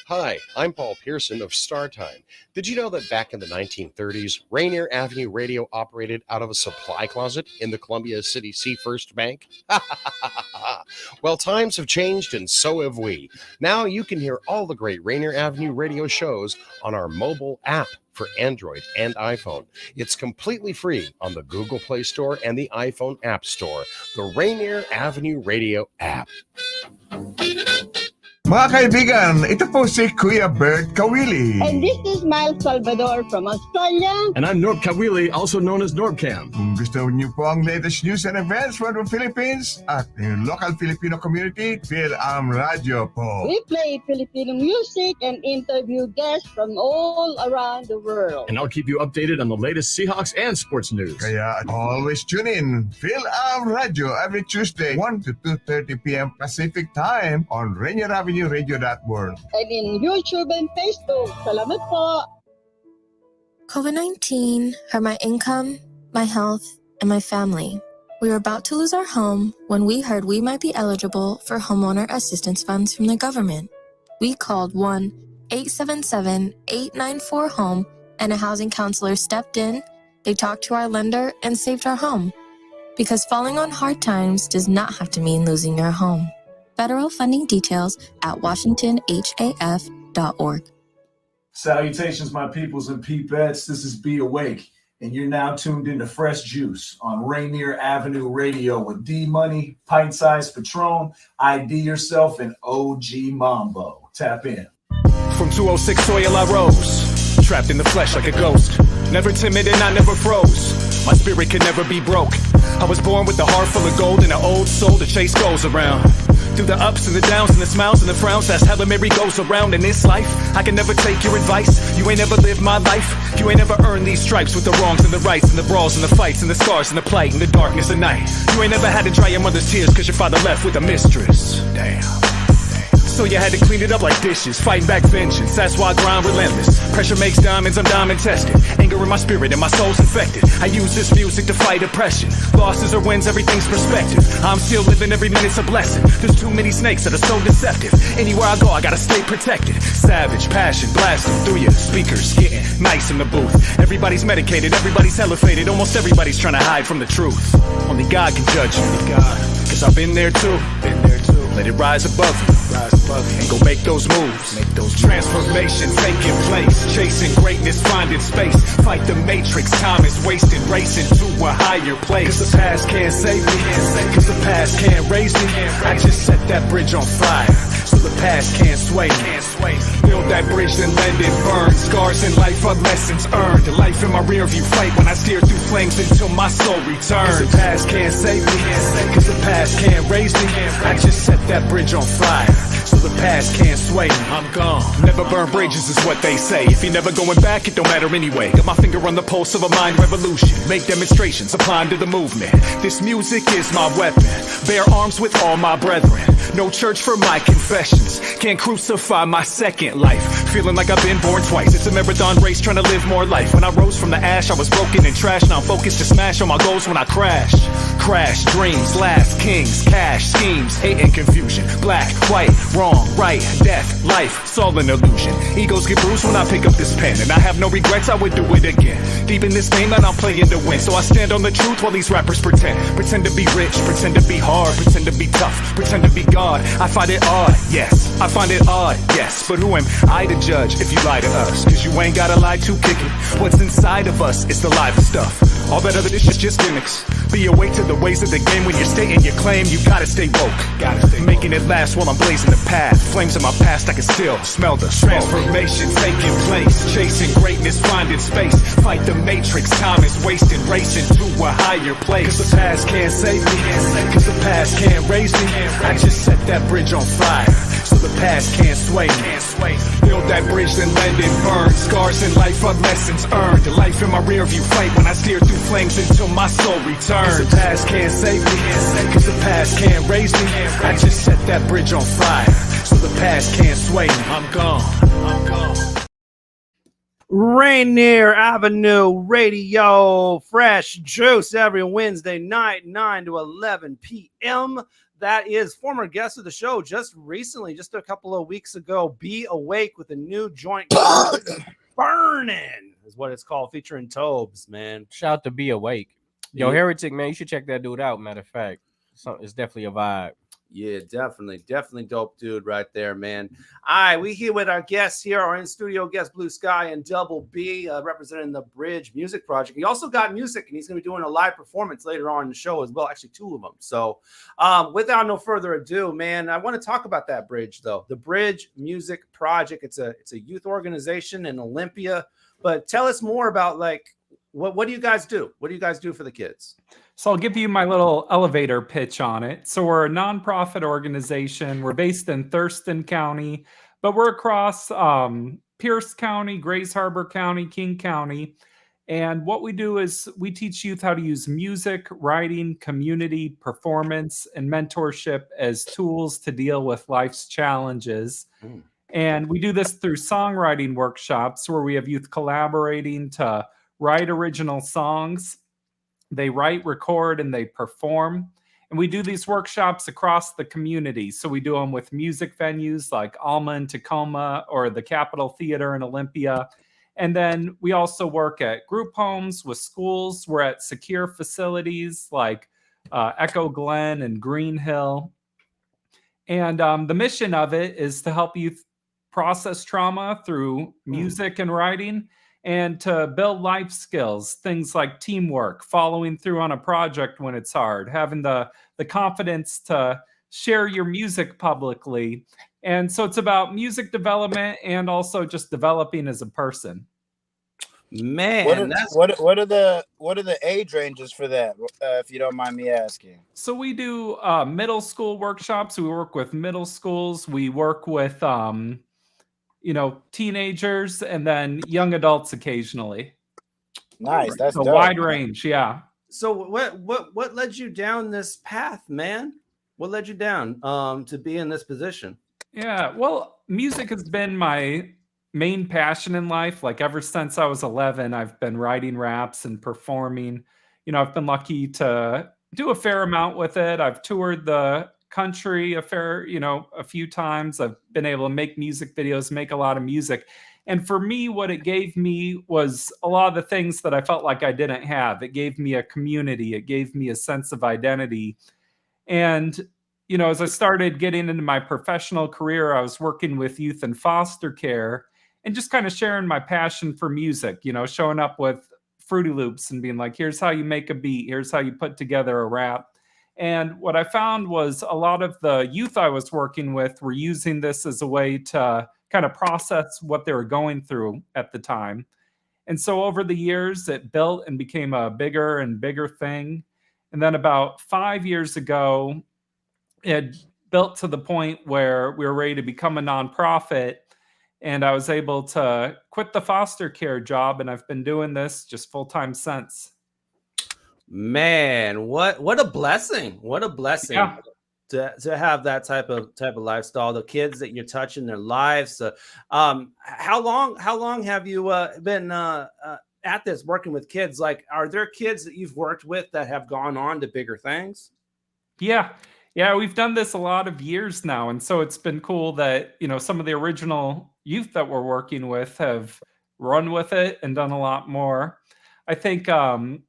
Hi, I'm Paul Pearson of StarTime. Did you know that back in the 1930s, Rainier Avenue Radio operated out of a supply closet in the Columbia City Seafirst Bank? Well, times have changed and so have we. Now you can hear all the great Rainier Avenue Radio shows on our mobile app for Android and iPhone. It's completely free on the Google Play Store and the iPhone App Store. The Rainier Avenue Radio app. Mga kaibigan, ito po si Kuya Bert Kawili. And this is Miles Salvador from Australia. And I'm Norb Kawili, also known as Norbcam. Kung gusto niyo po ang latest news and events from the Philippines at the local Filipino community, Phil Radio po. We play Filipino music and interview guests from all around the world. And I'll keep you updated on the latest Seahawks and sports news. Kaya always tune in, Phil Radio, every Tuesday, 1 to 2:30 p.m. Pacific Time on Rainier Avenue Radio.world. And in YouTube and Facebook. Salamat po. COVID-19 hurt my income, my health, and my family. We were about to lose our home when we heard we might be eligible for homeowner assistance funds from the government. We called 1-877-894-HOME and a housing counselor stepped in, they talked to our lender, and saved our home. Because falling on hard times does not have to mean losing your home. Federal funding details at washingtonhaf.org. Salutations, my peoples and peepettes. This is Be Awake, and you're now tuned into Fresh Juice on Rainier Avenue Radio with D-Money, Pint Size Patron, IDYourself, and OG Mambo. Tap in. From 206 soil I rose, trapped in the flesh like a ghost. Never timid and I never froze. My spirit could never be broke. I was born with a heart full of gold and an old soul to chase goals around. Through the ups and the downs and the smiles and the frowns, that's how the merry goes around in this life. I can never take your advice. You ain't never lived my life. You ain't never earned these stripes with the wrongs and the rights and the brawls and the fights and the scars and the plight and the darkness of night. You ain't never had to dry your mother's tears cause your father left with a mistress. Damn. So you had to clean it up like dishes, fighting back vengeance, that's why I grind relentless. Pressure makes diamonds, I'm diamond tested. Anger in my spirit and my soul's infected. I use this music to fight oppression. Losses or wins, everything's perspective. I'm still living, every minute's a blessing. There's too many snakes that are so deceptive. Anywhere I go, I gotta stay protected. Savage, passion, blasting through your speakers, getting nice in the booth. Everybody's medicated, everybody's elevated, almost everybody's trying to hide from the truth. Only God can judge you, cause I've been there too. Let it rise above you. And go make those moves. Transformation taking place. Chasing greatness, finding space. Fight the matrix, time is wasted. Racing to a higher place. Cause the past can't save me. Cause the past can't raise me. I just set that bridge on fire. So the past can't sway me. Build that bridge, then let it burn. Scars in life are lessons earned. The life in my rear view fight when I steer through flames until my soul returns. Cause the past can't save me. Cause the past can't raise me. I just set that bridge on fire. So the past can't sway me. I'm gone. Never burn bridges is what they say. If you're never going back, it don't matter anyway. Got my finger on the pulse of a mind revolution. Make demonstrations, applying to the movement. This music is my weapon. Bear arms with all my brethren. No church for my confessions. Can't crucify my second life. Feeling like I've been born twice. It's a marathon race trying to live more life. When I rose from the ash, I was broken and trashed. Now I'm focused to smash on my goals when I crash. Crash, dreams, last kings, cash, schemes, hate and confusion. Black, white, wrong, wrong, right, death, life, it's all an illusion. Egos get bruised when I pick up this pen, and I have no regrets, I would do it again. Deep in this game that I'm playing to win, so I stand on the truth while these rappers pretend. Pretend to be rich, pretend to be hard, pretend to be tough, pretend to be God. I find it odd, yes, I find it odd, yes. But who am I to judge if you lie to us? Cause you ain't gotta lie to kick it. What's inside of us is the live stuff. All that other shit's just gimmicks. Be awake to the ways of the game. When you're stating your claim, you gotta stay woke. Making it last while I'm blazing the path. Flames of my past, I can still smell the smoke. Transformation taking place. Chasing greatness, finding space. Fight the matrix, time is wasted. Racing to a higher place. Cause the past can't save me. Cause the past can't raise me. I just set that bridge on fire, so the past can't sway me. Build that bridge, then let it burn. Scars in life are lessons earned. The life in my rear view fight when I steer through flames until my soul returns. Cause the past can't save me. Cause the past can't raise me. I just set that bridge on fire, so the past can't sway me. I'm gone. I'm gone. Rainier Avenue Radio, fresh juice every Wednesday night, 9 to 11 p.m. That is former guest of the show just recently, just a couple of weeks ago, Be Awake with a new joint. Burning is what it's called, featuring Tobes, man. Shout out to Be Awake. Yo, Heretic, man, you should check that dude out, matter of fact. It's definitely a vibe. Yeah, definitely dope dude right there, man. All right, we here with our guests here, our in-studio guest, Blue Sky and Double B, representing the Bridge Music Project. He also got music, and he's going to be doing a live performance later on in the show as well, actually 2 of them. So without no further ado, man, I want to talk about that Bridge, though. The Bridge Music Project, it's a youth organization in Olympia. But tell us more about, like, what do you guys do? What do you guys do for the kids? So I'll give you my little elevator pitch on it. So we're a nonprofit organization. We're based in Thurston County, but we're across Pierce County, Grays Harbor County, King County. And what we do is we teach youth how to use music, writing, community, performance, and mentorship as tools to deal with life's challenges. And we do this through songwriting workshops where we have youth collaborating to write original songs. They write, record, and they perform. And we do these workshops across the community. So we do them with music venues like Alma in Tacoma or the Capitol Theater in Olympia. And then we also work at group homes with schools. We're at secure facilities like Echo Glen and Green Hill. And the mission of it is to help youth process trauma through music and writing, and to build life skills, things like teamwork, following through on a project when it's hard, having the confidence to share your music publicly. And so it's about music development and also just developing as a person. Man, what are the age ranges for that, if you don't mind me asking? So we do middle school workshops. We work with middle schools. We work with teenagers, and then young adults occasionally. Nice, that's a dope. wide range. Yeah. So what led you down this path, man? What led you down to be in this position? Yeah, well, music has been my main passion in life. Like ever since I was 11, I've been writing raps and performing. I've been lucky to do a fair amount with it. I've toured the country a few times. I've been able to make music videos, make a lot of music. And for me, what it gave me was a lot of the things that I felt like I didn't have. It gave me a community. It gave me a sense of identity. And, as I started getting into my professional career, I was working with youth in foster care and just kind of sharing my passion for music, showing up with Fruity Loops and being like, here's how you make a beat. Here's how you put together a rap. And what I found was a lot of the youth I was working with were using this as a way to kind of process what they were going through at the time. And so over the years, it built and became a bigger and bigger thing. And then about 5 years ago, it built to the point where we were ready to become a nonprofit. And I was able to quit the foster care job. And I've been doing this just full time since. Man, what a blessing. What a blessing. Yeah. To have that type of lifestyle, the kids that you're touching their lives. How long have you been at this working with kids? Like, are there kids that you've worked with that have gone on to bigger things? Yeah, Yeah, we've done this a lot of years now. And so it's been cool that, some of the original youth that we're working with have run with it and done a lot more. I think one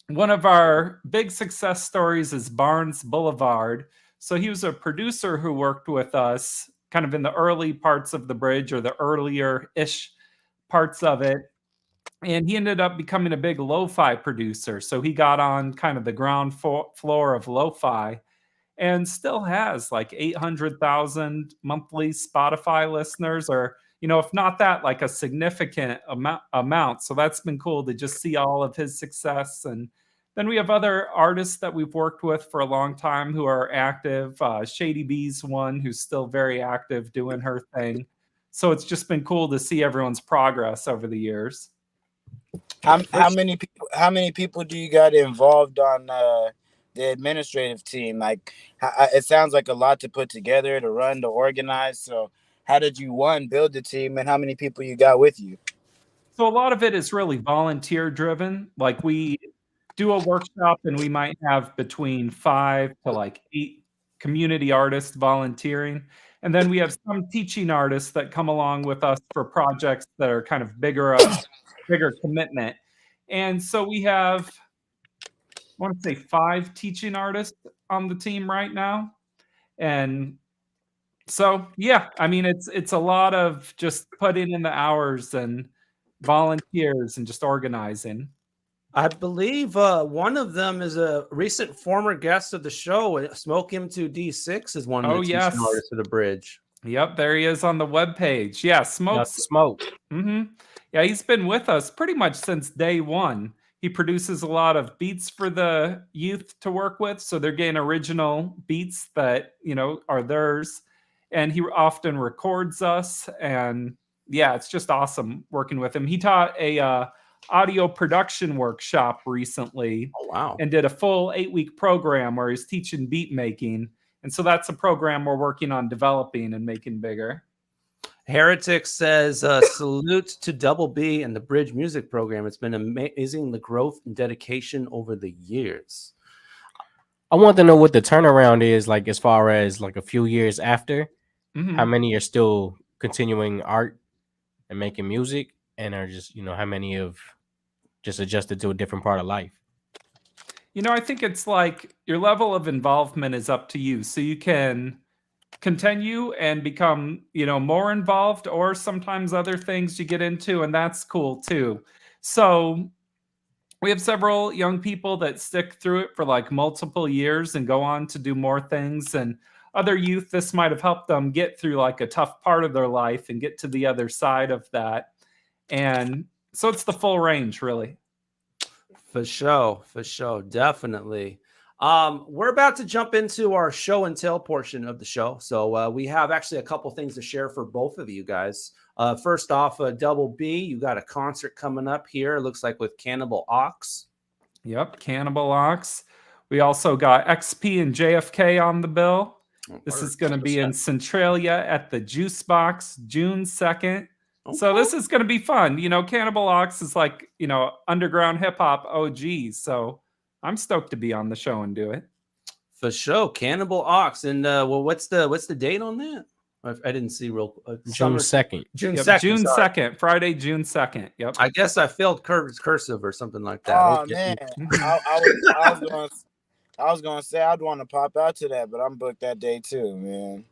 of our big success stories is Barnes Boulevard. So he was a producer who worked with us kind of in the early parts of the bridge, or the earlier-ish parts of it. And he ended up becoming a big lo-fi producer. So he got on kind of the ground floor of lo-fi, and still has like 800,000 monthly Spotify listeners, or, if not that, like a significant amount. So that's been cool to just see all of his success. And then we have other artists that we've worked with for a long time who are active. Shady B's one who's still very active doing her thing. So it's just been cool to see everyone's progress over the years. How many people do you got involved on the administrative team? Like, it sounds like a lot to put together, to run, to organize. So how did you build the team, and how many people you got with you? So a lot of it is really volunteer driven. Like, we do a workshop and we might have between 5 to like 8 community artists volunteering. And then we have some teaching artists that come along with us for projects that are kind of bigger commitment. And so we have, I want to say 5 teaching artists on the team right now. And so, yeah, I mean, it's a lot of just putting in the hours and volunteers and just organizing. I believe one of them is a recent former guest of the show. Smoke Him to D6 is one of the teaching artists of the bridge. Yep, there he is on the webpage. Yeah, Smoke. Mm-hmm. Yeah, he's been with us pretty much since day one. He produces a lot of beats for the youth to work with, so they're getting original beats that, are theirs. And he often records us, and yeah, it's just awesome working with him. He taught a audio production workshop recently. Oh, wow. And did a full 8-week program where he's teaching beat making. And so that's a program we're working on developing and making bigger. Heretic says, salute to Double B and the Bridge Music Program. It's been amazing, the growth and dedication over the years. I want to know what the turnaround is like, as far as like a few years after. Mm-hmm. How many are still continuing art and making music, and are just, how many have just adjusted to a different part of life? I think it's like your level of involvement is up to you. So you can continue and become, more involved, or sometimes other things you get into, and that's cool too. So we have several young people that stick through it for like multiple years and go on to do more things. And other youth, this might have helped them get through like a tough part of their life and get to the other side of that. And so it's the full range, really. For sure. Definitely. We're about to jump into our show and tell portion of the show. So we have actually a couple things to share for both of you guys. First off, Double B, you got a concert coming up here. It looks like with Cannibal Ox. Yep, Cannibal Ox. We also got XP and JFK on the bill. This is going to be in Centralia at the Juice Box, June 2nd. Okay. So this is going to be fun. Cannibal Ox is like, underground hip hop OG. So I'm stoked to be on the show and do it. For sure. Cannibal Ox. And what's the date on that? I didn't see June 2nd. June 2nd. June 2nd. Friday, June 2nd. Yep. I guess I failed cursive or something like that. Oh, man. I was going to say I'd want to pop out to that, but I'm booked that day too, man.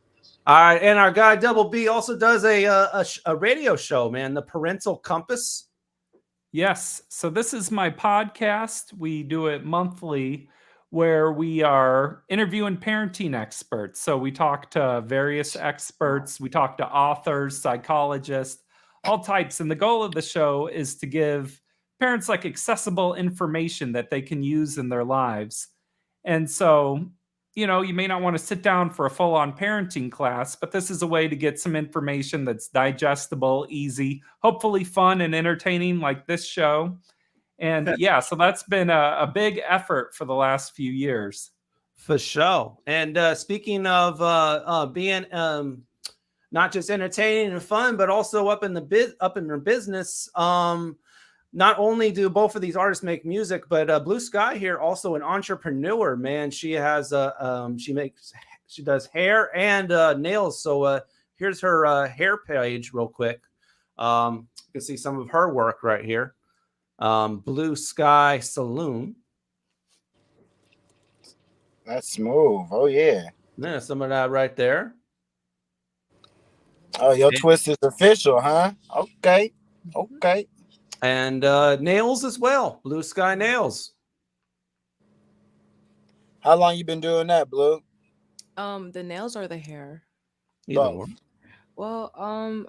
All right, and our guy Double B also does a radio show, man, The Parental Compass. Yes, so this is my podcast. We do it monthly, where we are interviewing parenting experts. So we talk to various experts. We talk to authors, psychologists, all types. And the goal of the show is to give parents like accessible information that they can use in their lives. And so, you may not want to sit down for a full-on parenting class, but this is a way to get some information that's digestible, easy, hopefully fun and entertaining, like this show. And yeah, so that's been a big effort for the last few years. For sure. And speaking of being not just entertaining and fun, but also up in their business, not only do both of these artists make music, but Blue Sky here also an entrepreneur, man. She has she does hair and nails. So here's her hair page real quick. You can see some of her work right here. Blue Sky Saloon. That's smooth. Oh yeah. Yeah, some of that right there. Oh, your twist is official, huh? Okay. And nails as well. Blue Sky Nails. How long you been doing that, Blue? The nails or the hair? Both. Well,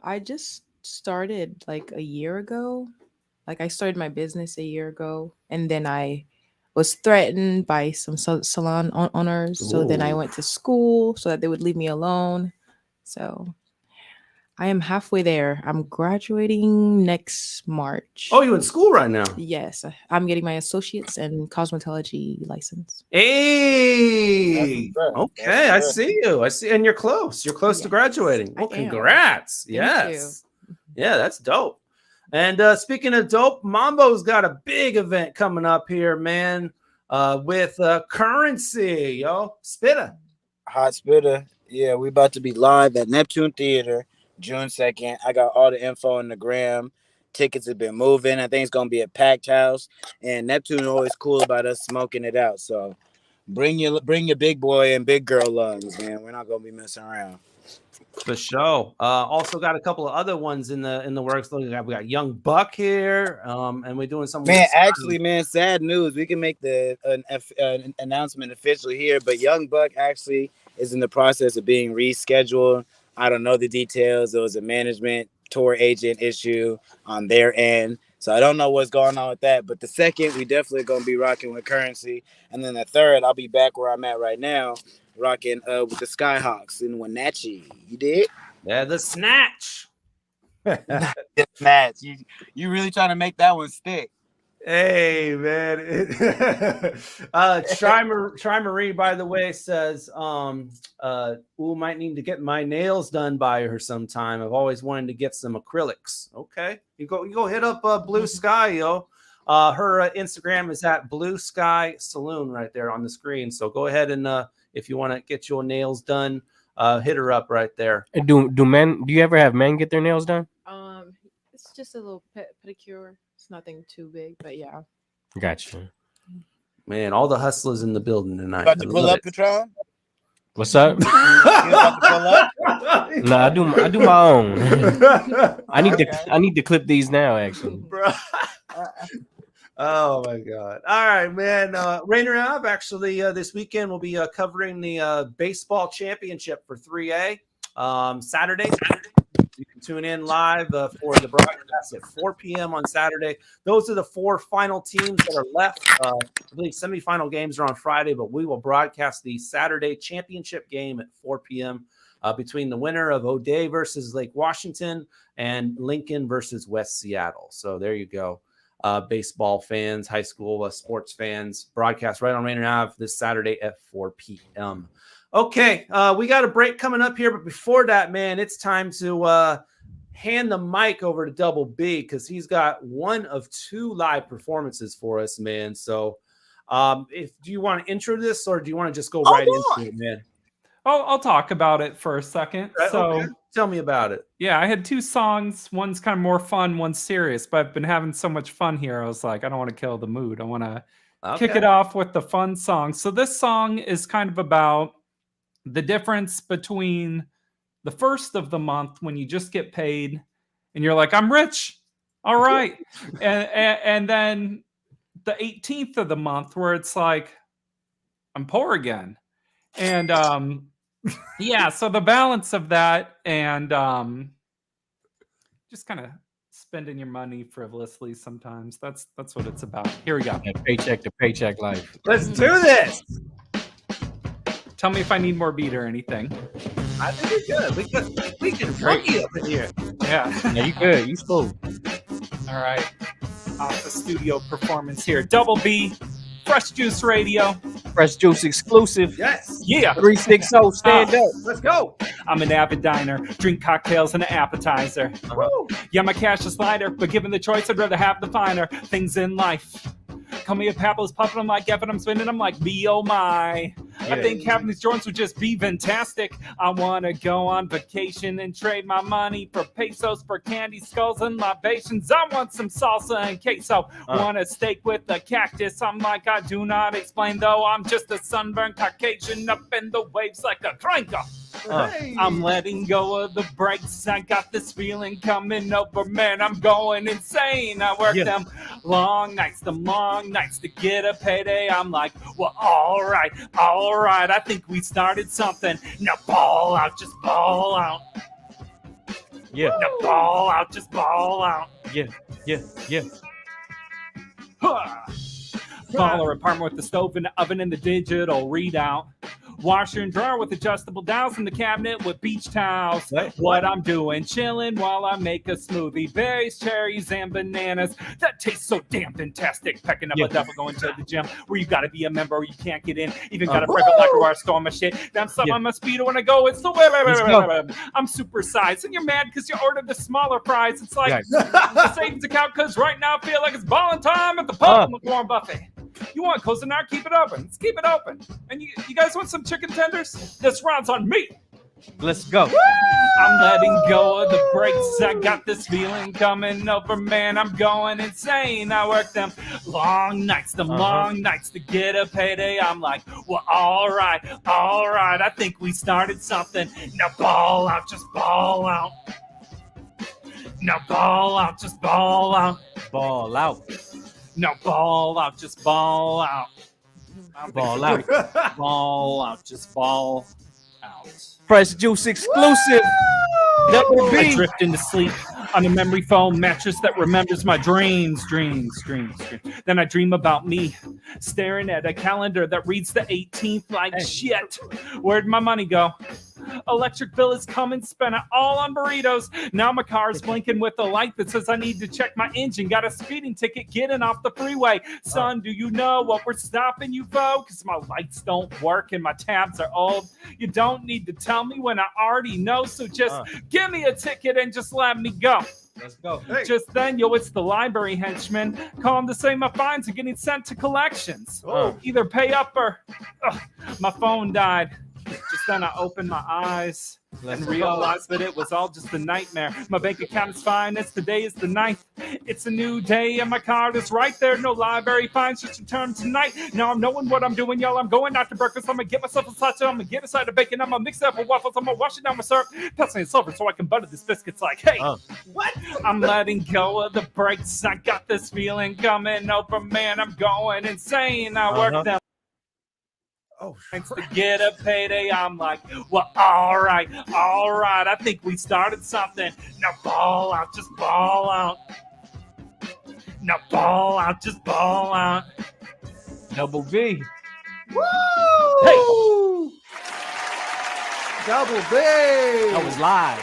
I just started like a year ago. Like I started my business a year ago, and then I was threatened by some salon owners. So then I went to school so that they would leave me alone. So I am halfway there. I'm graduating next March. Oh, you in school right now? Yes, I'm getting my associates in cosmetology license. Hey, okay, I see you. I see, and you're close. You're close to graduating. Well, congrats. Yes. Yeah, that's dope. And speaking of dope, Mambo's got a big event coming up here, man, with Currency, yo. Spitter. Hot Spitter. Yeah, we about to be live at Neptune Theater, June 2nd. I got all the info on the gram. Tickets have been moving. I think it's going to be a packed house. And Neptune always cool about us smoking it out. So bring your big boy and big girl lungs, man. We're not going to be messing around. For sure. Also got a couple of other ones in the works. We got Young Buck here, and we're doing some. Man, actually, man, sad news. We can make the an announcement official here, but Young Buck actually is in the process of being rescheduled. I don't know the details. There was a management tour agent issue on their end, so I don't know what's going on with that. But the second, we definitely gonna be rocking with Currency, and then the third, I'll be back where I'm at right now, rocking with the Skyhawks in Wenatchee. You did? Yeah, the Snatch. The Snatch. You really trying to make that one stick? Hey, man. Try Marie, by the way, says, might need to get my nails done by her sometime. I've always wanted to get some acrylics. Okay. You go hit up Blue Sky, yo. Her Instagram is at Blue Sky Saloon right there on the screen. So go ahead and if you want to get your nails done, hit her up right there. Do you ever have men get their nails done? It's just a little pedicure. It's nothing too big, but yeah. Gotcha. Man, all the hustlers in the building tonight. About to pull up, Patron? What's up? You about to pull up? No, I do my own. I need to clip these now, actually. Bro. Oh my God. All right, man. Rainier Ave actually this weekend will be covering the baseball championship for 3A Saturday. You can tune in live for the broadcast at 4 p.m. on Saturday. Those are the 4 final teams that are left. I believe semifinal games are on Friday, but we will broadcast the Saturday championship game at 4 p.m. Between the winner of O'Day versus Lake Washington and Lincoln versus West Seattle. So there you go. Baseball fans, high school sports fans, broadcast right on Rainier Ave this Saturday at 4 p.m. Okay, we got a break coming up here, but before that, man, it's time to hand the mic over to Double B because he's got one of 2 live performances for us, man. So, do you want to intro this, or do you want to just go right into it, man? I'll talk about it for a second. Okay. Tell me about it. Yeah, I had 2 songs. One's kind of more fun, one's serious, but I've been having so much fun here. I was like, I don't want to kill the mood. I want to kick it off with the fun song. So this song is kind of about the difference between the first of the month when you just get paid and you're like, I'm rich. All right. and then the 18th of the month where it's like, I'm poor again. And yeah, so the balance of that and just kind of spending your money frivolously sometimes. That's what it's about. Here we go. Paycheck to paycheck life. Let's do this. Tell me if I need more beat or anything. I think you're good. We can funky up in here. Yeah. Yeah, you good. You smooth. All right. Off the studio performance here. Double B, Fresh Juice Radio. Fresh Juice exclusive. Yes. Yeah. 360, stand up. Let's go. I'm an avid diner, drink cocktails and an appetizer. Yeah, my cash is lighter, but given the choice, I'd rather have the finer things in life. Call me a Pablo's puppet, I'm like Evan, I'm spinning, I'm like me, oh my. I think having these joints would just be fantastic. I want to go on vacation and trade my money for pesos, for candy skulls and libations. I want some salsa and queso. Want a steak with a cactus. I'm like, I do not explain, though. I'm just a sunburned Caucasian up in the waves like a cranker. I'm letting go of the brakes. I got this feeling coming over, man. I'm going insane. I work them long nights to get a payday. I'm like, well, all right. I think we started something. Now ball out, just ball out. Yeah. Now ball out, just ball out. Yeah. Baller apartment with the stove and the oven and the digital readout. Washer and dryer with adjustable dials in the cabinet with beach towels. What I'm doing, chilling while I make a smoothie. Berries, cherries, and bananas. That tastes so damn fantastic. Pecking up a double going to the gym where you gotta be a member or you can't get in. Even got a private locker where I store my shit. Then I'm on my speedo when I go. It's the I'm supersized. And you're mad because you ordered the smaller fries. It's like the savings account because right now I feel like it's balling time at the pub warm buffet. You want Cuisinart? Keep it open. Let's keep it open. And you guys want some chicken tenders? This round's on me. Let's go. I'm letting go of the brakes. I got this feeling coming over, man. I'm going insane. I work them long nights to get a payday. I'm like, well, all right. I think we started something. Now ball out, just ball out. Now ball out, just ball out. Ball out. Now ball out, just ball out. Ball out. Ball out, just ball out. Fresh Juice exclusive. Double B. I drift into sleep on a memory foam mattress that remembers my dreams. Then I dream about me staring at a calendar that reads the 18th like shit. Where'd my money go? Electric bill is coming, spent it all on burritos. Now my car is blinking with a light that says I need to check my engine. Got a speeding ticket getting off the freeway. Son, do you know what we're stopping you for? Because my lights don't work and my tabs are old. You don't need to tell me when I already know. So just give me a ticket and just let me go. Let's go. Just then, it's the library henchman. Call him to say my fines are getting sent to collections. Either pay up or my phone died. Just then I opened my eyes and realized that it was all just a nightmare. My bank account is fine. Today is the 9th. It's a new day and my card is right there. No library fines, just return tonight. Now I'm knowing what I'm doing, y'all. I'm going out to breakfast. I'm going to get myself a sausage. I'm going to get a side of bacon. I'm going to mix it up with waffles. I'm going to wash it down with syrup. Pass me a silver so I can butter this biscuits like, hey, what? I'm letting go of the brakes. I got this feeling coming over, man. I'm going insane. I work them. Thanks to get a payday, I'm like, well, all right. I think we started something. Now ball out, just ball out. Now ball out, just ball out. Double B. Woo! Hey! Double B. That was live.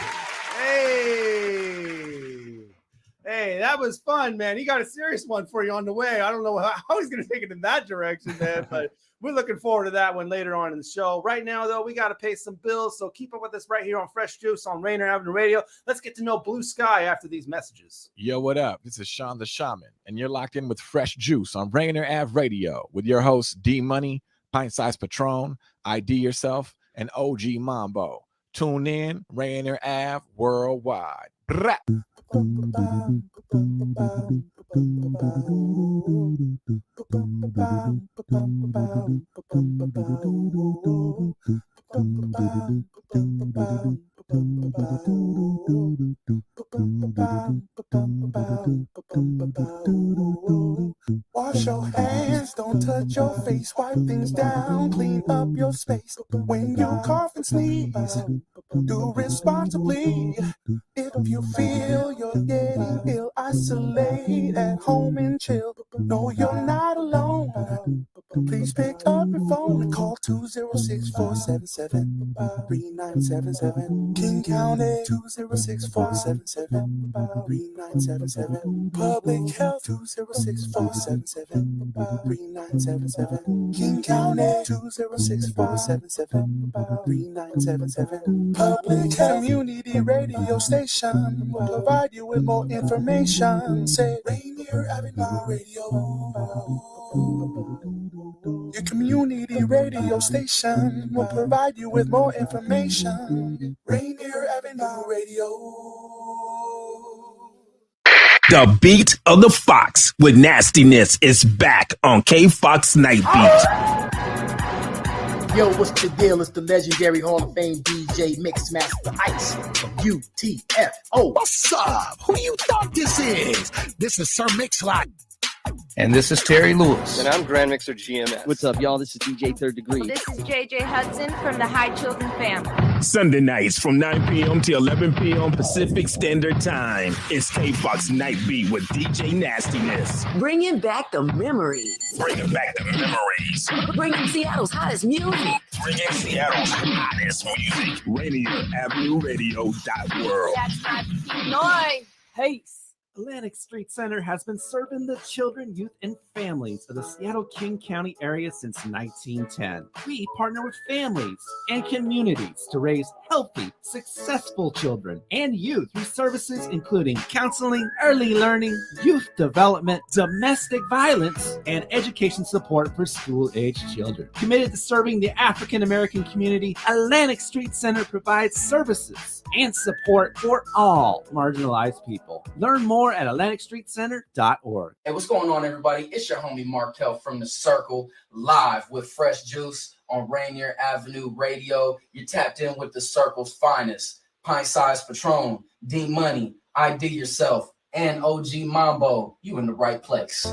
Hey, that was fun, man. He got a serious one for you on the way. I don't know how he's going to take it in that direction, man, but we're looking forward to that one later on in the show. Right now, though, we got to pay some bills, so keep up with us right here on Fresh Juice on Rainier Avenue Radio. Let's get to know Blue Sky after these messages. Yo, what up? This is Sean the Shaman, and you're locked in with Fresh Juice on Rainier Ave Radio with your hosts D Money, Pint Size Patron, ID Yourself, and OG Mambo. Tune in, Rainier Ave Worldwide. Blah. Wash your hands, don't touch your face, wipe things down, clean up your space. When you cough and sneeze, do responsibly. If you feel you're getting ill, isolate at home and chill. No, you're not alone. Please pick up your phone and call 206-477-3977. King County 206-477-3977. Public Health 206-477-3977. King County 206-477-3977. Public Health Community Radio Station will provide you with more information. Say Rainier Avenue Radio. Your community radio station will provide you with more information. Rainier Avenue Radio. The beat of the fox with nastiness is back on K-Fox Night Beat. Yo, what's the deal? It's the legendary Hall of Fame DJ Mixmaster Ice from UTFO. What's up? Who you thought this is? This is Sir Mix-a-Lot. And this is Terry Lewis. And I'm Grand Mixer GMS. What's up, y'all? This is DJ Third Degree. This is JJ Hudson from the High Children family. Sunday nights from 9 p.m. to 11 p.m. Pacific Standard Time. It's K-Fox Night Beat with DJ Nastiness. Bringing back the memories. Bringing back the memories. Bringing Seattle's hottest music. Bringing Seattle's hottest music. RainierAvenueRadio.world. That's my noise. Peace. Atlantic Street Center has been serving the children, youth, and families of the Seattle King County area since 1910. We partner with families and communities to raise healthy, successful children and youth through services including counseling, early learning, youth development, domestic violence, and education support for school-aged children. Committed to serving the African American community, Atlantic Street Center provides services and support for all marginalized people. Learn more at AtlanticStreetCenter.org. Hey, what's going on, everybody? It's your homie Markel from The Circle, live with Fresh Juice on Rainier Avenue Radio. You're tapped in with The Circle's finest. Pint Size Patron, D-Money, IDYourself, and OG Mambo. You in the right place.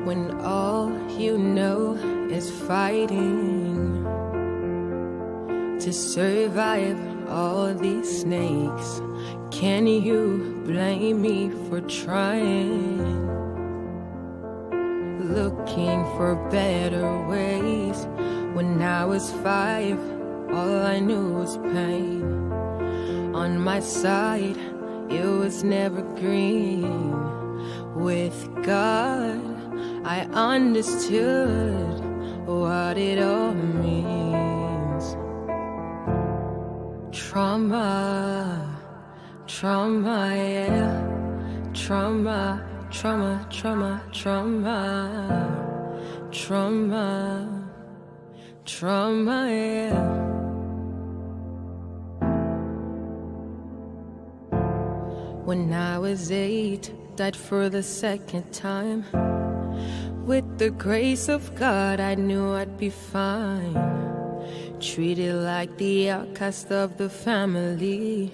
When all you know is fighting to survive all these snakes, can you blame me for trying? Looking for better ways. When I was 5, all I knew was pain. On my side, it was never green. With God, I understood what it all means. Trauma, trauma, yeah. Trauma, trauma, trauma, trauma. Trauma, trauma, yeah. When I was 8, died for the second time. With the grace of God, I knew I'd be fine. Treated like the outcast of the family.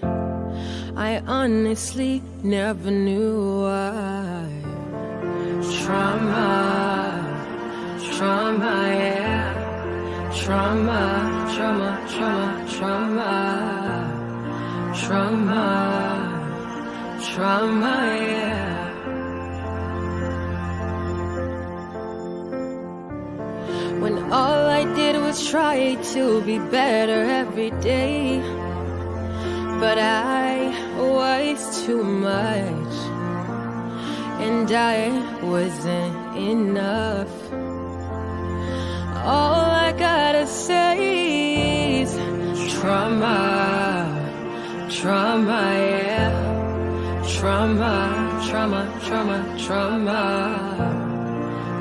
I honestly never knew why. Trauma, trauma, yeah. Trauma, trauma, trauma, trauma. Trauma, trauma, yeah. When all I did was try to be better every day, but I was too much, and I wasn't enough. All I gotta say is trauma, trauma, yeah. Trauma, trauma, trauma, trauma,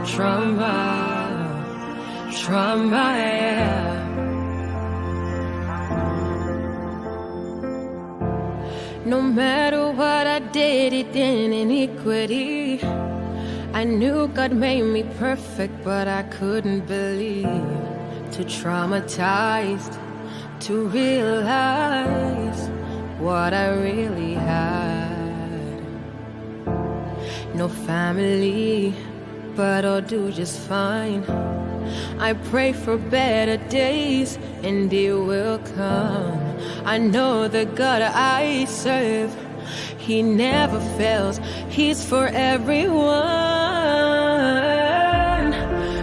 trauma. Trauma, yeah. No matter what I did, it in iniquity. I knew God made me perfect, but I couldn't believe. Too traumatized to realize what I really had. No family, but I'll do just fine. I pray for better days, and it will come. I know the God I serve, He never fails. He's for everyone.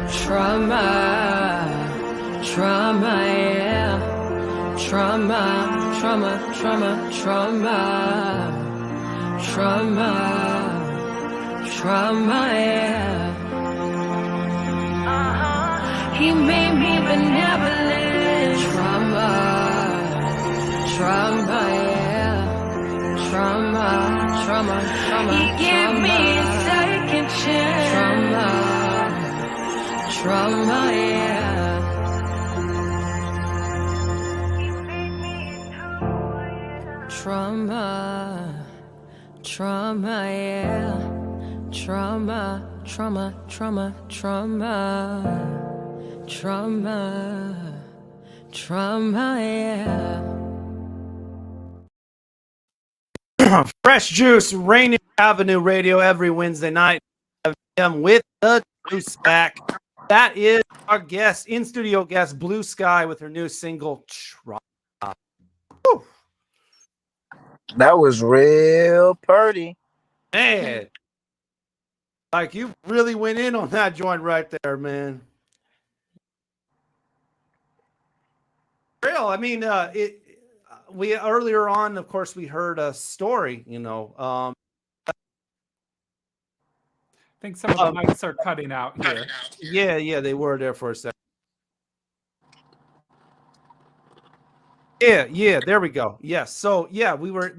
Trauma, trauma, yeah. Trauma, trauma, trauma, trauma. Trauma, trauma, yeah. He made me benevolent. Trauma, trauma, yeah. Trauma, trauma, trauma. He gave me a second chance. Trauma, trauma, yeah. Trauma, trauma, yeah. Trauma, trauma, trauma, trauma. Trauma, trauma, yeah. Fresh Juice, Rainier Avenue Radio every Wednesday night. I'm with the Juice back. That is our guest, in studio guest, Blue Sky, with her new single, Trauma. Woo. That was real pretty. Man, like you really went in on that joint right there, man. Real, I mean, we earlier on, of course, we heard a story, you know. I think some of the mics are cutting out here. Yeah, they were there for a second. Yeah, there we go. Yes. So yeah, we were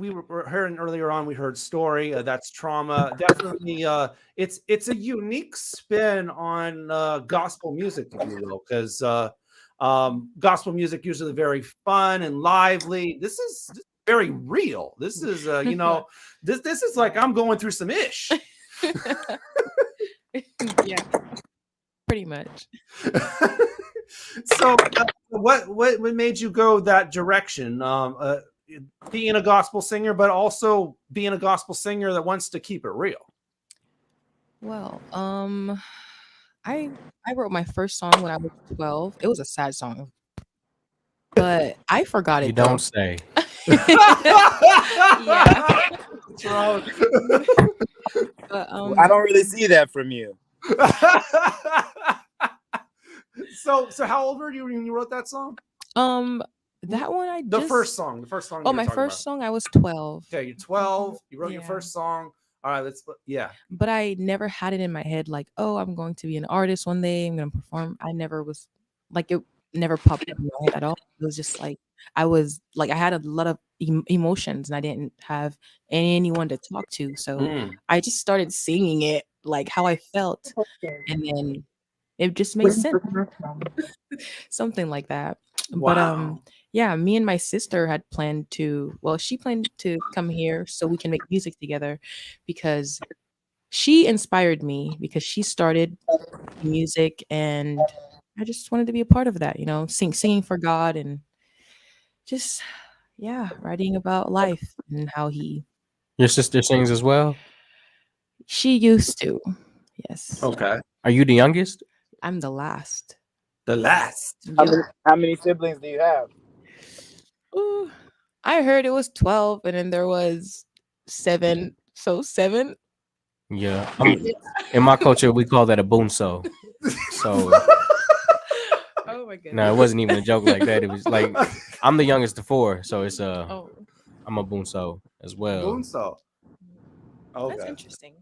hearing earlier on, we heard story. That's Trauma. Definitely it's a unique spin on gospel music, if you will, because gospel music usually very fun and lively. This is very real. This is you know, this is like I'm going through some ish. Yeah, pretty much. So what made you go that direction? Being a gospel singer, but also being a gospel singer that wants to keep it real. Well, I wrote my first song when I was 12. It was a sad song, but I forgot it. You don't say. Yeah. What's wrong? But, I don't really see that from you. So how old were you when you wrote that song? That one The first song. Oh, my first song, I was 12. Okay, you're 12. You wrote your first song. All right, yeah. But I never had it in my head like, oh, I'm going to be an artist one day. I'm going to perform. I never was like, it never popped up in my head at all. It was just like, I had a lot of emotions and I didn't have anyone to talk to. So I just started singing it like how I felt. And then it just made sense. Something like that. Wow. But yeah, me and my sister had planned to, she planned to come here so we can make music together, because she inspired me, because she started music and I just wanted to be a part of that, you know, singing for God and just, yeah, writing about life and how Your sister sings as well? She used to, yes. Okay. Are you the youngest? I'm the last. The last. How many siblings do you have? Ooh, I heard it was 12 and then there was 7. So 7. Yeah. In my culture, we call that a bunso. So. Oh my goodness. No, it wasn't even a joke like that. It was like I'm the youngest of 4, so it's I'm a bunso as well. Bunso. Okay. That's interesting.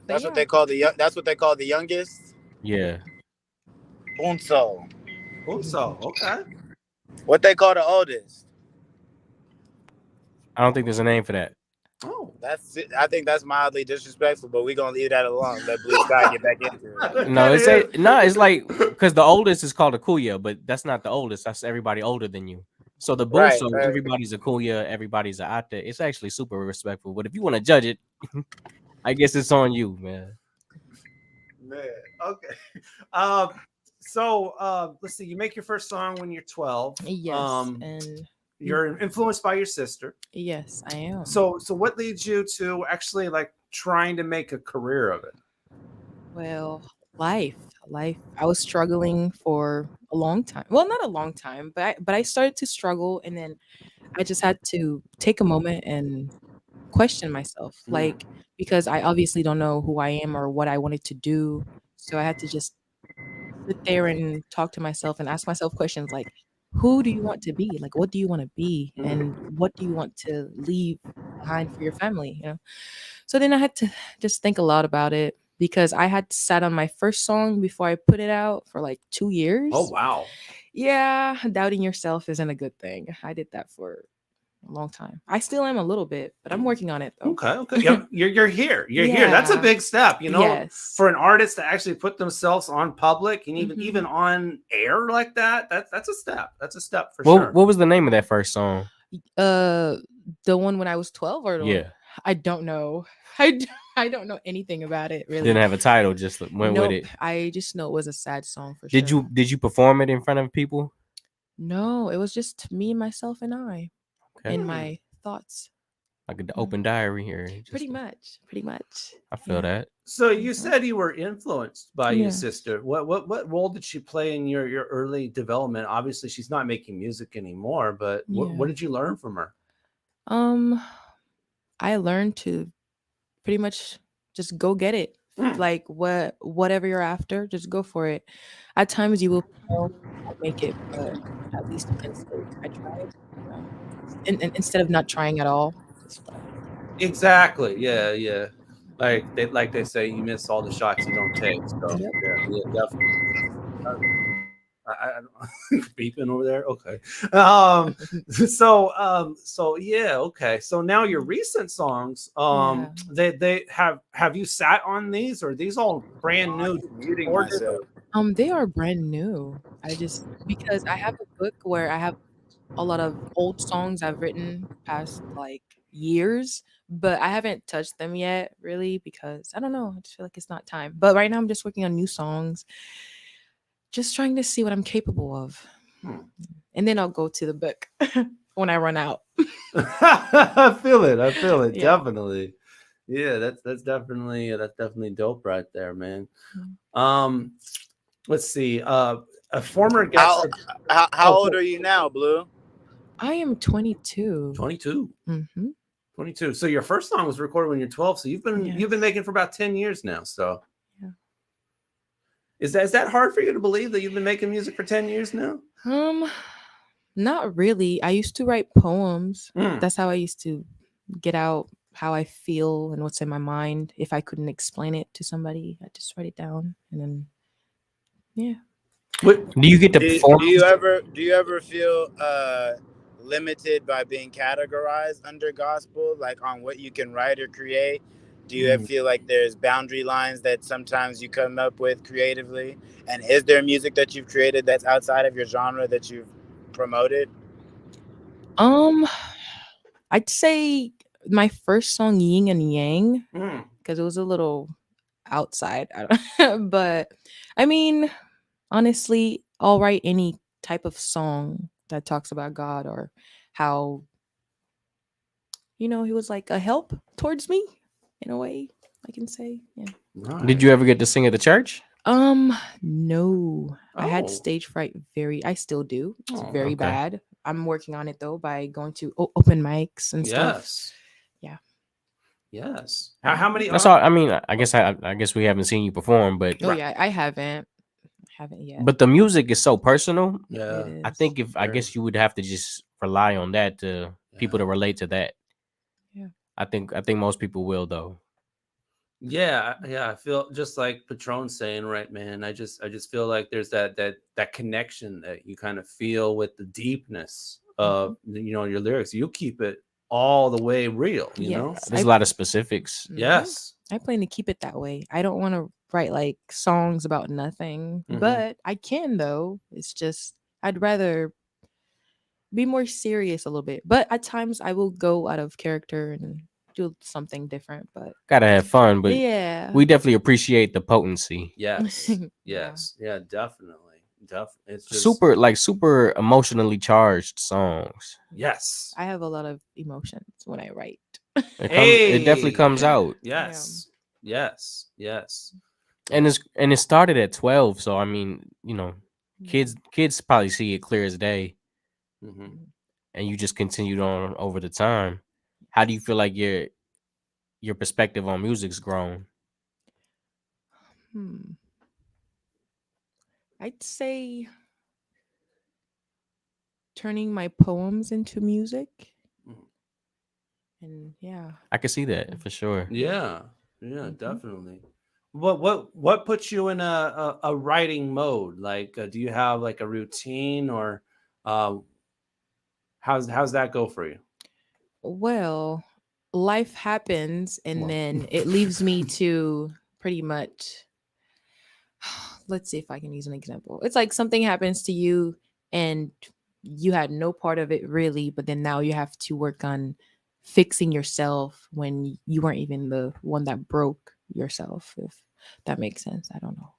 That's what they call the youngest. Yeah. Bunso. Okay. What they call the oldest? I don't think there's a name for that. Oh, that's it. I think that's mildly disrespectful, but we're gonna leave that alone. Let Blue Sky get back into it. No, it's like because the oldest is called a kuya, but that's not the oldest. That's everybody older than you. So the bunso, Right. everybody's a kuya, everybody's a ate. It's actually super respectful. But if you want to judge it, I guess it's on you, man. Man, okay. So let's see. You make your first song when you're 12. Yes, and you're influenced by your sister. Yes, I am. So what leads you to actually like trying to make a career of it? Well, Life. I was struggling for a long time. Well, not a long time, but I started to struggle, and then I just had to take a moment and question myself, like, because I obviously don't know who I am or what I wanted to do. So I had to just sit there and talk to myself and ask myself questions like, who do you want to be? Like, what do you want to be? And what do you want to leave behind for your family? So then I had to just think a lot about it because I had sat on my first song before I put it out for like 2 years. Oh, wow. Yeah, doubting yourself isn't a good thing. I did that for a long time. I still am a little bit, but I'm working on it though. Okay. Yep. You're here. You're here. That's a Yeah. big step, Yes. for an artist to actually put themselves on public and even on air like that. That's a step. That's a step for sure. What was the name of that first song? The one when I was 12 or the one? Yeah. I don't know. I don't know anything about it really. Didn't have a title, just went with it. I just know it was a sad song for sure. Did you perform it in front of people? No, it was just me, myself, and I, and my thoughts. Like an open diary here. Pretty much. I feel that. So you said you were influenced by your Yeah. sister. What role did she play in your early development? Obviously, she's not making music anymore, but Yeah. what did you learn from her? I learned to pretty much just go get it. Like whatever you're after, just go for it. At times you will fail, not make it, but at least you can say I tried. And instead of not trying at all. Exactly. Yeah. Like they say, you miss all the shots you don't take. So yeah, definitely. I beeping over there. Okay. So yeah. Okay. So now your recent songs, they have you sat on these, or are these all brand new? They are brand new. Because I have a book where I have a lot of old songs I've written past like years, but I haven't touched them yet really because I don't know. I just feel like it's not time. But right now I'm just working on new songs. Just trying to see what I'm capable of. And then I'll go to the book when I run out. I feel it. Yeah. Definitely. Yeah, that's definitely dope right there, man. Let's see. A former guest. How old are you now, Blue? I am 22. 22. Mm-hmm. 22. So your first song was recorded when you're 12. So you've been making for about 10 years now. So Is that hard for you to believe that you've been making music for 10 years now? Not really. I used to write poems. That's how I used to get out how I feel and what's in my mind. If I couldn't explain it to somebody, I just write it down and then Do you get to perform? Do you ever feel limited by being categorized under gospel, like on what you can write or create? Do you ever feel like there's boundary lines that sometimes you come up with creatively? And is there music that you've created that's outside of your genre that you've promoted? I'd say my first song, Yin and Yang, because it was a little outside. But I mean, honestly, I'll write any type of song that talks about God or how, he was like a help towards me in a way, I can say. Yeah. Did you ever get to sing at the church? No. I had stage fright I still do. It's very bad. I'm working on it though by going to open mics and stuff. Yes. How many? That's all. I mean, I guess we haven't seen you perform, but I haven't yet. But the music is so personal. Yeah. I think I guess you would have to just rely on that to people to relate to that. Yeah. I think most people will though. Yeah. I feel just like Patron's saying, right, man. I just feel like there's that connection that you kind of feel with the deepness of your lyrics. You keep it all the way real, you know. There's a lot of specifics. Yes. I plan to keep it that way. I don't want to write like songs about nothing, but I can though. It's just I'd rather be more serious a little bit. But at times I will go out of character and do something different. But gotta have fun. But we definitely appreciate the potency. Yes. Yes. Yeah, definitely. It's just super emotionally charged songs. Yes. I have a lot of emotions when I write. It definitely comes out. Yes. And it started at 12, so I mean, you know, kids probably see it clear as day, and you just continued on over the time. How do you feel like your perspective on music's grown? I'd say turning my poems into music. And yeah. I can see that for sure. Yeah, definitely. What puts you in a writing mode? Like, do you have like a routine, or how's that go for you? Well, life happens, and then it leaves me to pretty much. Let's see if I can use an example. It's like something happens to you, and you had no part of it really, but then now you have to work on fixing yourself when you weren't even the one that broke yourself, if that makes sense. I don't know.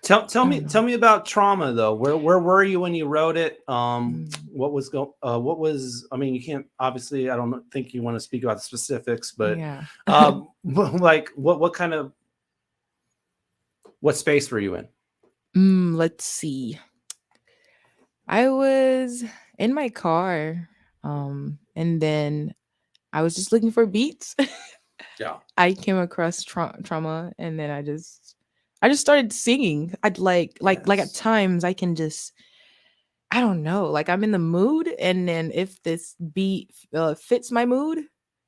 Tell me about Trauma though. Where were you when you wrote it? What was I mean, you can't, obviously, I don't think you want to speak about the specifics, but yeah. Like what kind of, what space were you in? Let's see. I was in my car, and then I was just looking for beats. Yeah. I came across Trauma, and then I just started singing. I'd like at times I can just, I don't know, like I'm in the mood, and then if this beat fits my mood,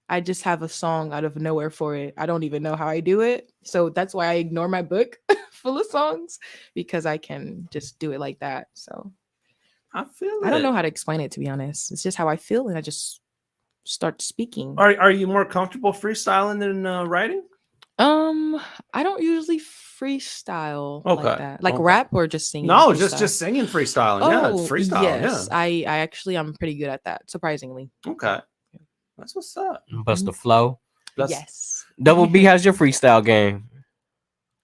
I just have a song out of nowhere for it. I don't even know how I do it. So that's why I ignore my book full of songs, because I can just do it like that. So I feel I don't know how to explain it, to be honest. It's just how I feel, and I just start speaking. Are you more comfortable freestyling than writing? I don't usually freestyle like that. Like rap or just singing? No, freestyle? just singing freestyling. Yeah, it's freestyle. Yes. Yeah. I actually I'm pretty good at that, surprisingly. Okay. That's what's up. Bust the flow. Yes. Double B, how's your freestyle game?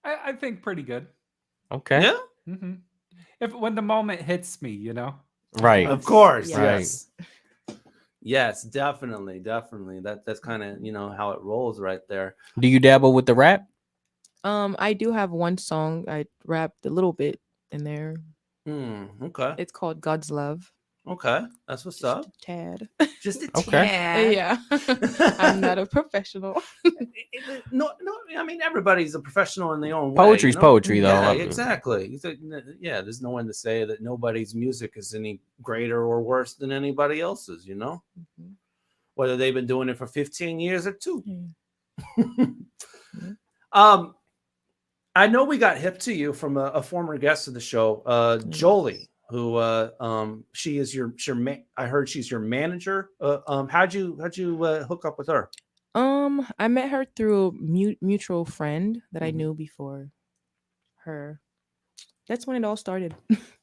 I think pretty good. Okay. Yeah. Mm-hmm. If when the moment hits me, you know. Right. Of course. Yes. Right. Yes, definitely. That's kind of, you know, how it rolls right there. Do you dabble with the rap? I do have one song I rapped a little bit in there. Okay. It's called God's Love. Okay, that's what's up. Tad. Just a Okay. tad. Yeah. I'm not a professional. No. I mean, everybody's a professional in their own way. Poetry's you know? poetry, though. Yeah, exactly. Yeah, there's no one to say that nobody's music is any greater or worse than anybody else's. You know, whether they've been doing it for 15 years or 2. I know we got hip to you from a former guest of the show, Jolie, who she is your I heard she's your manager. How'd you hook up with her? I met her through a mutual friend that I knew before her. That's when it all started.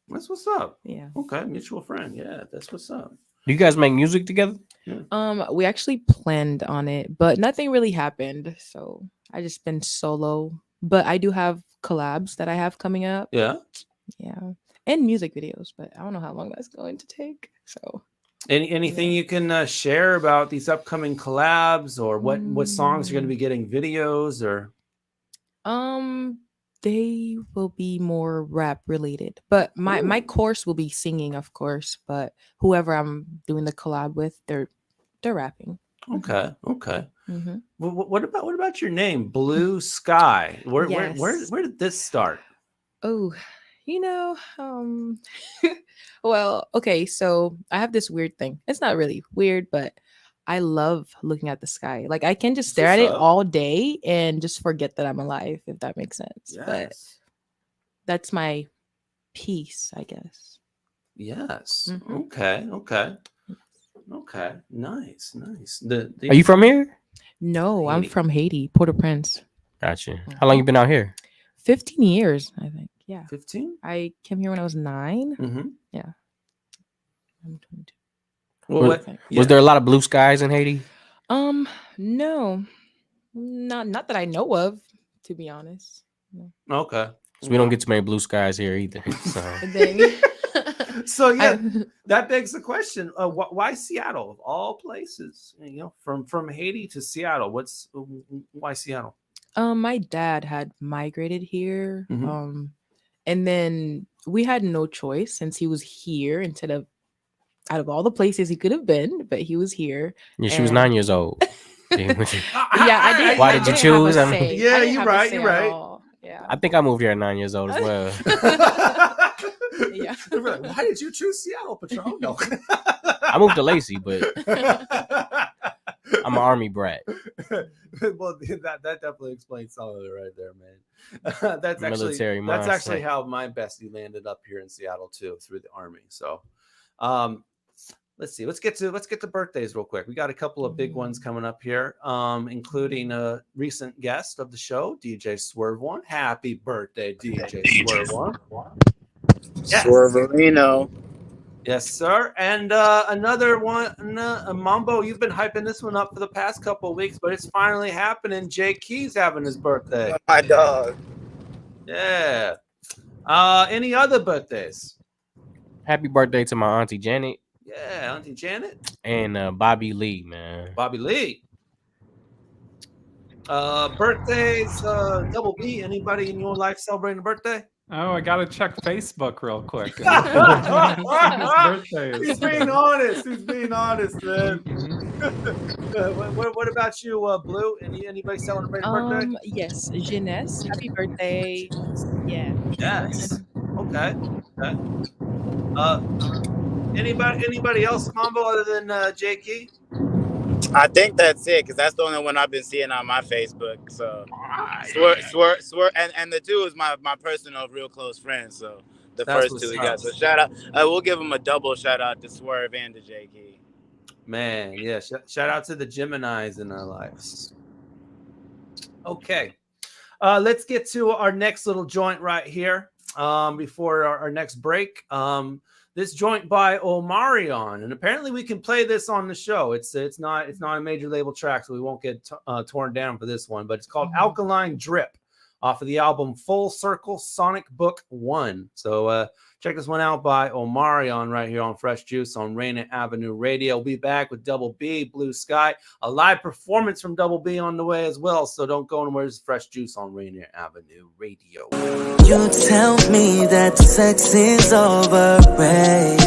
That's what's up. Yeah. Okay, mutual friend. Yeah, that's what's up. Do you guys make music together? Yeah. We actually planned on it, but nothing really happened. So I just been solo. But I do have collabs that I have coming up. Yeah. Yeah. And music videos, but I don't know how long that's going to take. So anything you can share about these upcoming collabs, or what songs are going to be getting videos, or they will be more rap related, but my course will be singing, of course, but whoever I'm doing the collab with, they're rapping. Okay. Mm-hmm. What about your name, Blue Sky? Where did this start? Oh, you know, well, okay, so I have this weird thing. It's not really weird, but I love looking at the sky. Like I can just stare at it all day and just forget that I'm alive, if that makes sense. Yes. But that's my peace, I guess. Yes. Mm-hmm. Okay. Nice. Are you from here? No, Haiti. I'm from Haiti, Port-au-Prince. Gotcha. How long you been out here? 15 years, I think. Yeah. 15? I came here when I was 9. Mm-hmm. Yeah. I'm 22. Well, was there a lot of blue skies in Haiti? No. Not that I know of, to be honest. No. Okay. So we don't get too many blue skies here either. So, so yeah, that begs the question: why Seattle of all places? You know, from Haiti to Seattle. Why Seattle? My dad had migrated here. Mhm. And then we had no choice since he was here out of all the places he could have been, but he was here. Yeah, she was 9 years old. Yeah, I did. Why did you choose? I mean, Yeah, you're right. You're right. Yeah. I think I moved here at 9 years old as well. Yeah. Why did you choose Seattle, Patron? No. I moved to Lacey, but I'm an Army brat. Well, that definitely explains some of it right there, man. That's Military actually mindset. how my bestie landed up here in Seattle too, through the Army. So, let's see. Let's get to birthdays real quick. We got a couple of big ones coming up here, including a recent guest of the show, DJ Swerve One. Happy birthday, DJ Swerve One. Yes. Swerverino. Yes, sir. And another one, Mambo, you've been hyping this one up for the past couple of weeks, but it's finally happening. Jay Key's having his birthday. My dog. Yeah. Any other birthdays? Happy birthday to my auntie Janet Yeah, Auntie Janet. and Bobby Lee, man. Bobby Lee. Birthdays, Double B. Anybody in your life celebrating a birthday? Oh, I gotta check Facebook real quick. He's being honest. He's being honest, man. What about you, Blue? Anybody celebrating a birthday? Yes, Jeunesse. Happy birthday. Yeah. Yes. Okay. Anybody else, Mambo, other than J.K.? I think that's it, because that's the only one I've been seeing on my Facebook. So Swerve, and the two is my personal real close friends. So the That's first two we what's got. So shout out. We'll give them a double shout out to Swerve and to J.K. Man, yeah. Shout out to the Geminis in our lives. Okay. Let's get to our next little joint right here before our next break. This joint by Omarion, and apparently we can play this on the show. It's not a major label track, so we won't get torn down for this one. But it's called Alkaline Drip off of the album Full Circle Sonic Book 1. So check this one out by Omarion right here on Fresh Juice on Rainier Avenue Radio. We'll be back with Double B, Blue Sky, a live performance from Double B on the way as well. So don't go anywhere. It's Fresh Juice on Rainier Avenue Radio. You tell me that sex is overrated.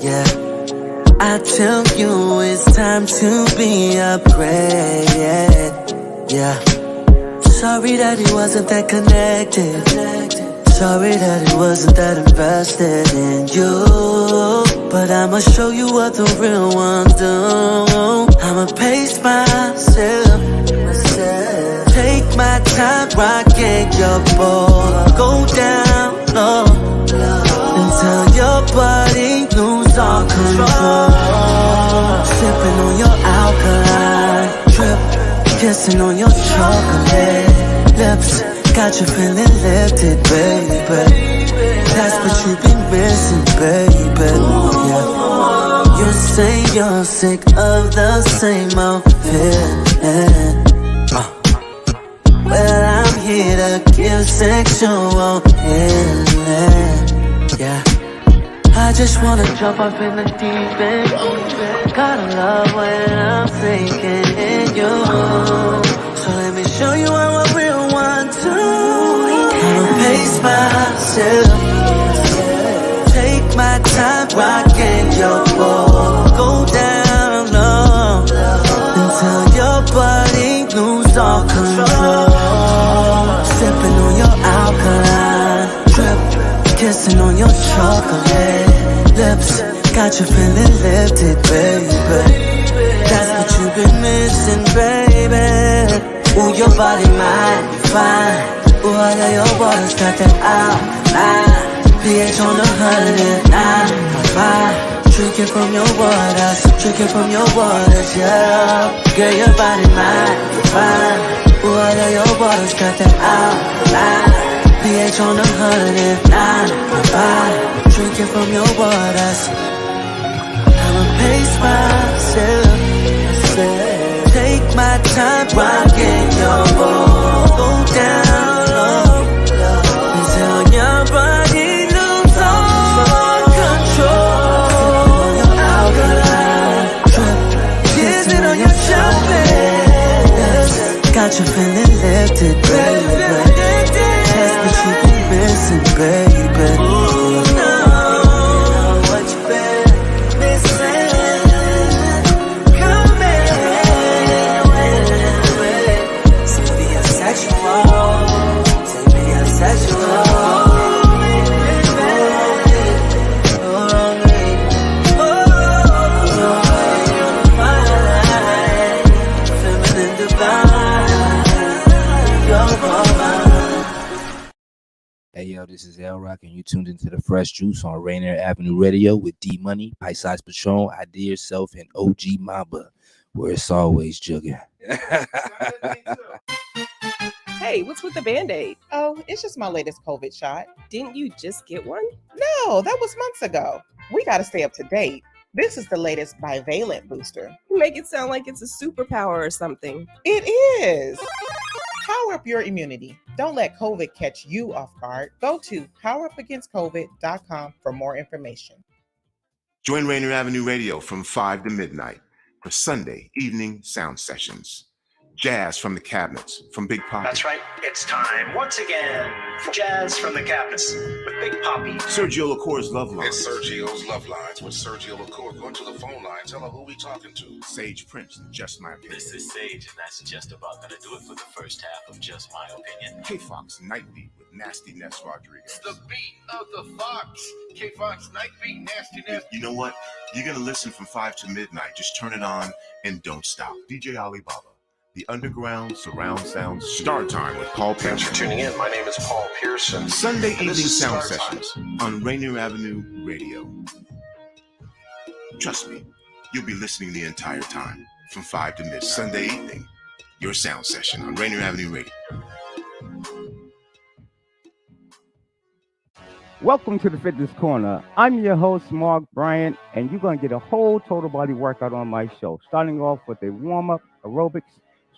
Yeah. I tell you it's time to be upgraded. Yeah. Sorry that he wasn't that connected. Sorry that he wasn't that invested in you. But I'ma show you what the real ones do. I'ma pace myself. Take my time rocking your ball. Go down low until your body lose all control. Sipping on your alkaline drip, kissing on your chocolate lips. Got you feeling lifted, baby. That's what you've been missing, baby. Yeah. You say you're sick of the same old feeling. Well, I'm here to give sexual healing. Yeah. I just wanna jump off in the deep end. Gotta love when I'm thinking in you. So let me show you how a real one do. I'ma pace myself. Take my time rocking your ball. Go down low until your body lose all control. Sipping on your alkaline drip, kissing on your chocolate lips. Got you feeling lifted, baby. That's what you've been missing, baby. Ooh, your body might be fine. Ooh, all of your water's got that alkaline. pH on 109.5. Drinking from your waters, drinking from your waters, yeah. Girl, your body might be fine. Ooh, all of your water's got that alkaline. pH on 109.5. Drinking from your waters. I'ma pace myself. Take my time rocking your ball. Go down low until your body lose all control. Your alkaline drip, kissing on your chocolate. Got you feeling is L Rock, and you tuned into the Fresh Juice on Rainier Avenue Radio with D Money, Pint Size Patron, IDYourself, and OG Mambo, where it's always jugging. Hey, what's with the Band-Aid? Oh, it's just my latest COVID shot. Didn't you just get one? No, that was months ago. We got to stay up to date. This is the latest bivalent booster. You make it sound like it's a superpower or something. It is. Power up your immunity. Don't let COVID catch you off guard. Go to powerupagainstcovid.com for more information. Join Rainier Avenue Radio from 5 to midnight for Sunday evening sound sessions. Jazz from the cabinets from Big Poppy. That's right. It's time once again for Jazz from the Cabinets with Big Poppy. Sergio LaCour's Love Lines. It's Sergio's Love Lines with Sergio LaCour. Go to the phone line. Tell her who we talking to. Sage Prince and Just My Opinion. This is Sage, and that's just about going to do it for the first half of Just My Opinion. K-Fox Nightbeat with Nasty Ness Rodriguez. It's the beat of the Fox. K-Fox Nightbeat, Nasty Ness. You know what? You're going to listen from 5 to midnight. Just turn it on and don't stop. DJ Alibaba. The Underground Surround Sound Star Time with Paul Pearson. Thanks for tuning in. My name is Paul Pearson. Sunday evening sound sessions on Rainier Avenue Radio. Trust me, you'll be listening the entire time from 5 to midnight. Sunday evening, your sound session on Rainier Avenue Radio. Welcome to the Fitness Corner. I'm your host, Mark Bryant, and you're going to get a whole total body workout on my show, starting off with a warm-up, aerobics,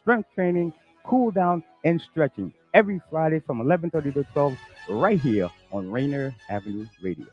strength training, cool down, and stretching every Friday from 11:30 to 12 right here on Rainier Avenue Radio.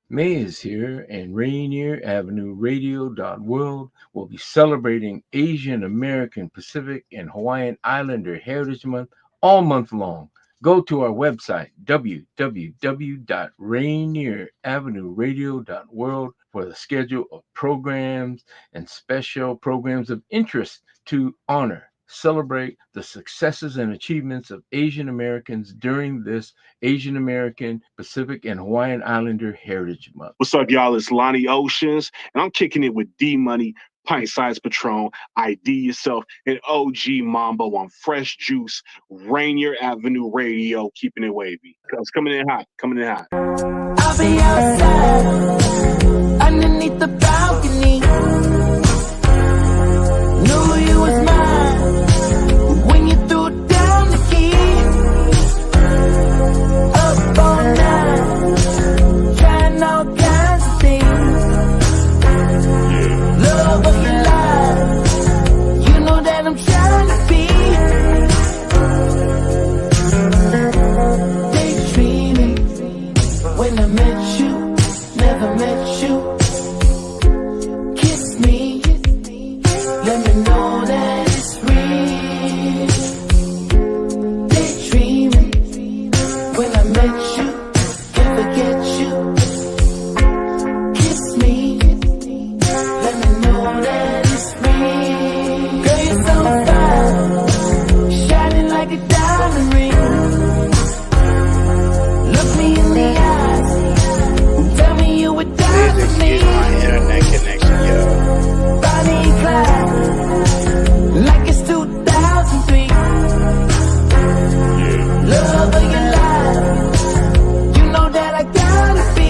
May is here, and Rainier Avenue Radio.world will be celebrating Asian American, Pacific, and Hawaiian Islander Heritage Month all month long. Go to our website, www.rainieravenueradio.world, for the schedule of programs and special programs of interest to honor, celebrate the successes and achievements of Asian Americans during this Asian American, Pacific, and Hawaiian Islander Heritage Month. What's up, y'all? It's Lonnie Oceans, and I'm kicking it with D Money, Pint Size Patron, IDYourself, and OG Mambo on Fresh Juice, Rainier Avenue Radio, keeping it wavy. It's coming in hot, I'll be outside, underneath the balcony. Knew you was mine when you threw down the key. Up all night, trying all kinds of things. Love of your life, you know that I'm trying to be. Daydreaming when I met you, never met you. Kiss me, let me know that it's real. Daydreaming when I met you, can't forget you. Kiss me, let me know that it's real. Girl, you're so fine, shining like a diamond ring. Look me in the eyes, tell me you would die for me. Internet connection, yo. Bonnie and Clyde, like it's 2003. Love of your life, you know that I gotta be.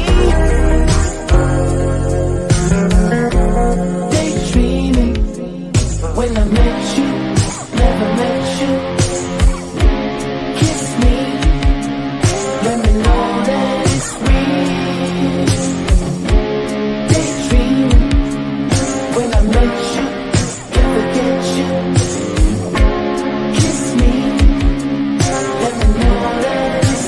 Daydreaming when I met you, never met you. Kiss me, let me know that it's real. Daydreaming when I met you, can't forget you. Kiss me, let me know that it's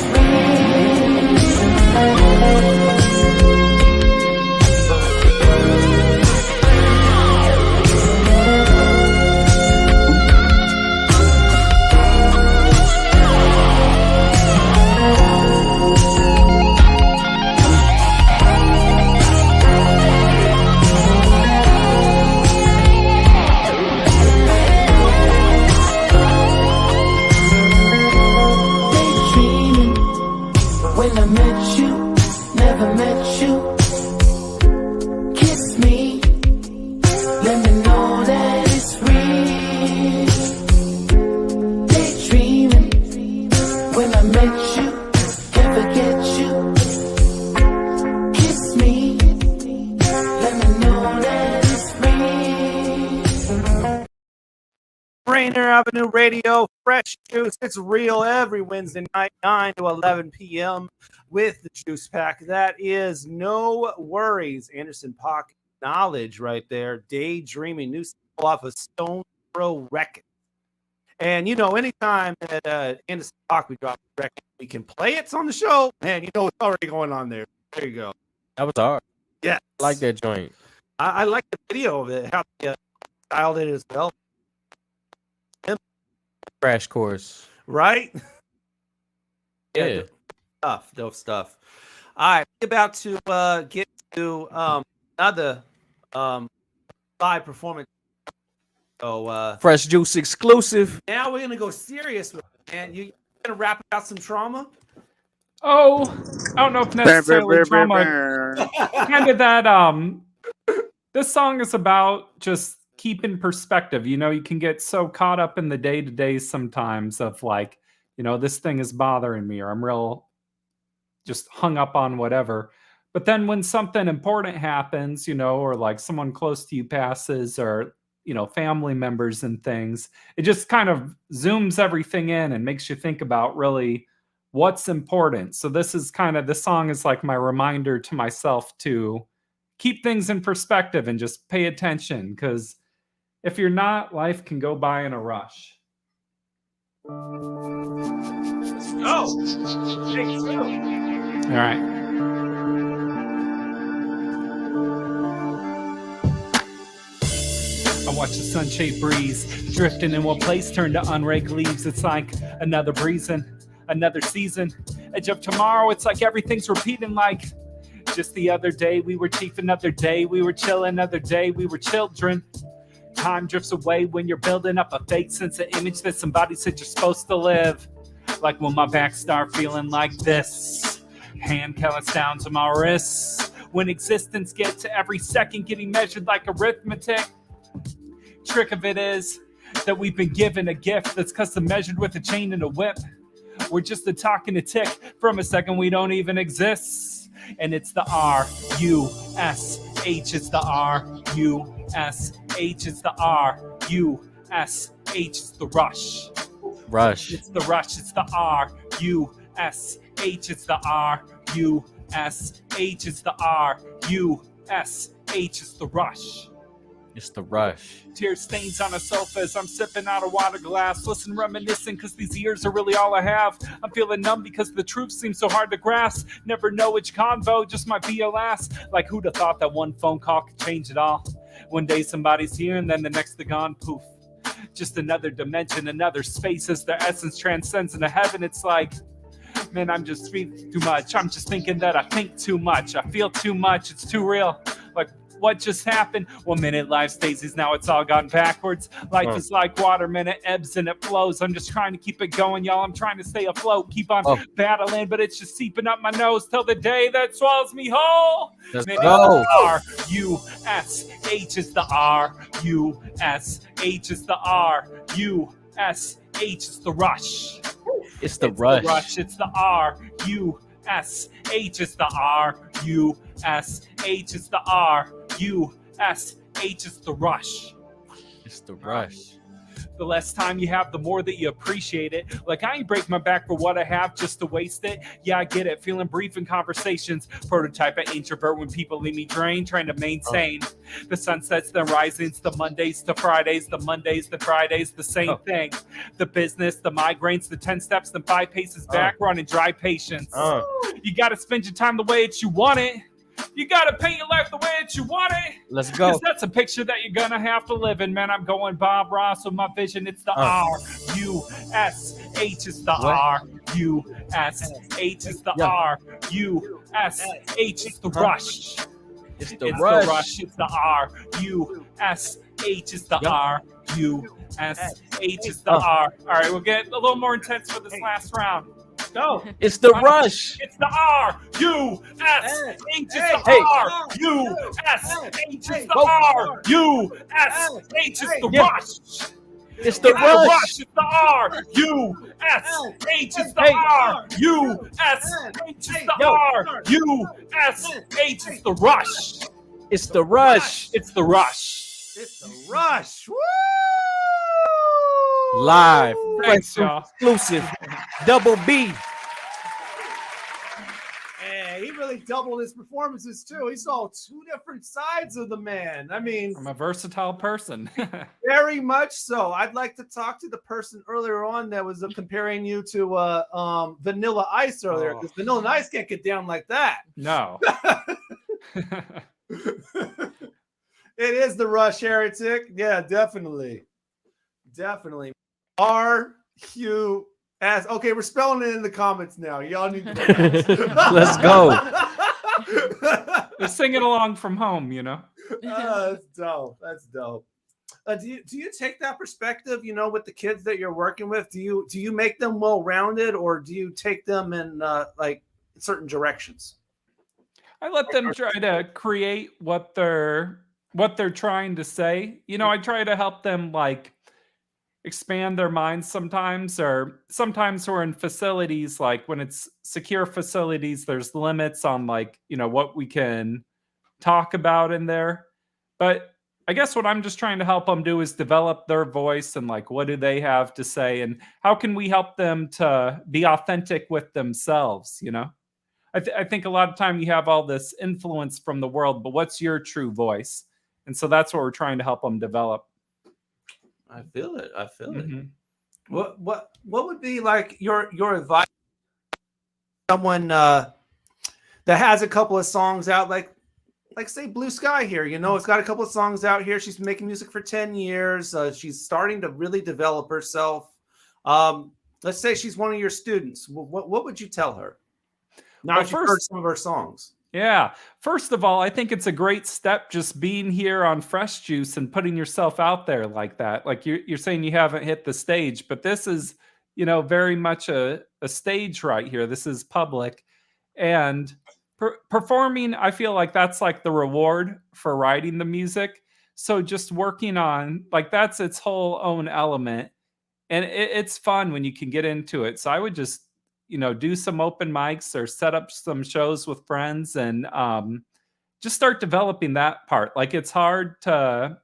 Daydreaming when I met you, never met you. Kiss me, let me know that it's real. Daydreaming when I met you, Rainier Avenue Radio, Fresh Juice. It's real every Wednesday night, 9 to 11 p.m. with the Juice Pack. That is No Worries. Anderson Paak knowledge right there. Daydreaming, new single off of Stone Throw Records. And you know, anytime that Anderson Paak we drop a record, we can play it on the show. Man, you know it's already going on there. There you go. That was hard. Yeah, I like that joint. I like the video of it. How they styled it as well. Crash course. Right? Yeah. Dope stuff. All right, we're about to get to another live performance. So Fresh Juice exclusive. now we're gonna go serious with it, man. You gonna rap about some trauma? Oh, I don't know if necessarily trauma. Kind of that. This song is about just keeping perspective. You know, you can get so caught up in the day to day sometimes of like, you know, this thing is bothering me, or I'm real just hung up on whatever. But then when something important happens, you know, or like someone close to you passes, or you know, family members and things, it just kind of zooms everything in and makes you think about really what's important. So this song is like my reminder to myself to keep things in perspective and just pay attention, because if you're not, life can go by in a rush. Let's go. All right. I watch the sunshade breeze drifting in one place, turn to unraked leaves. It's like another breezing, another season. Edge of tomorrow, it's like everything's repeating. Like just the other day we were chief, another day we were chill, another day we were children. Time drifts away when you're building up a fake sense of image that somebody said you're supposed to live. Like when my back start feeling like this, hand callous down to my wrists. When existence gets to every second getting measured like arithmetic. Trick of it is that we've been given a gift that's custom measured with a chain and a whip. We're just a talk and a tick. From a second we don't even exist. And it's the R-U-S-H. It's the R-U-S-H. It's the R-U-S-H. It's the rush. Rush. It's the rush. It's the R-U-S-H. It's the R-U-S-H. It's the R-U-S-H. It's the rush. It's the rush. Tear stains on a sofa as I'm sipping out a water glass. Listen, reminiscing, because these years are really all I have. I'm feeling numb because the truth seems so hard to grasp. Never know which convo just might be a last. Like who'd have thought that one phone call could change it all? One day somebody's here and then the next they're gone, poof. Just another dimension, another space as their essence transcends into heaven. It's like, man, I'm just speaking too much. I'm just thinking that I think too much. I feel too much. It's too real. Like, what just happened? 1 minute life stays, now it's all gone backwards. Life is like water, man, it ebbs and it flows. I'm just trying to keep it going, y'all. I'm trying to stay afloat, keep on battling, but it's just seeping up my nose till the day that swallows me whole. Let's man, go. R-U-S-H is the R-U-S-H is the R-U-S-H is the rush. It's the rush. The rush. It's the R-U-S-H. It's the R-U-S-H. It's the R-U-S-H. It's the rush. It's the rush. The less time you have, the more that you appreciate it. Like, I ain't break my back for what I have just to waste it. Yeah, I get it. Feeling brief in conversations. Prototype an introvert when people leave me drained. Trying to maintain the sunsets, the risings, the Mondays to Fridays, the Mondays to Fridays, the same thing. The business, the migraines, the 10 steps, the 5 paces back, running dry patience. You got to spend your time the way that you want it. You gotta paint your life the way that you want it. Let's go. 'Cause that's a picture that you're gonna have to live in, man. I'm going Bob Ross with my vision. It's the R-U-S-H. It's the R-U-S-H. It's the R-U-S-H. It's the rush. It's the It's rush. the rush. It's the R-U-S-H. It's the R-U-S-H. It's the R. All right, we'll get a little more intense for this last round. Go. It's the rush. It's the R-U-S-H. It's the R-U-S-H. It's the R-U-S-H. It's the rush. It's the rush. It's the R-U-S-H. It's the R-U-S-H. It's the R-U-S-H. It's the rush. It's the rush. It's the rush. It's the rush. Woo! Live. Thanks, Fresh y'all. exclusive. Double B. Hey, he really doubled his performances too. He saw two different sides of the man. I mean, I'm a versatile person. very much so. I'd like to talk to the person earlier on that was comparing you to Vanilla Ice earlier, because Vanilla Ice can't get down like that. No. It is the Rush Heretic. Yeah, definitely. Definitely. RUS. Okay, we're spelling it in the comments now. Y'all need to Let's go. They're singing along from home, you know. That's dope. That's dope. Do you take that perspective, you know, with the kids that you're working with? Do you make them well-rounded, or do you take them in like certain directions? I let them try to create what they're trying to say. You know, I try to help them like expand their minds sometimes, or sometimes we're in facilities, like when it's secure facilities, there's limits on like, you know, what we can talk about in there. But I guess what I'm just trying to help them do is develop their voice, and like, what do they have to say, and how can we help them to be authentic with themselves, you know? I think a lot of time you have all this influence from the world, but what's your true voice? And so that's what we're trying to help them develop. I feel it. I feel Mhm. it. What would be like your advice to someone that has a couple of songs out, like say Blue Sky here, you know, it's got a couple of songs out here. She's been making music for 10 years. She's starting to really develop herself. Let's say she's one of your students. What would you tell her? Now Well, that you've heard some of her songs. Yeah. First of all, I think it's a great step just being here on Fresh Juice and putting yourself out there like that. Like you're saying you haven't hit the stage, but this is, you know, very much a stage right here. This is public. And performing, I feel like that's like the reward for writing the music. So just working on, like, that's its whole own element. And it's fun when you can get into it. So I would just, you know, do some open mics or set up some shows with friends, and just start developing that part. Like, it's hard to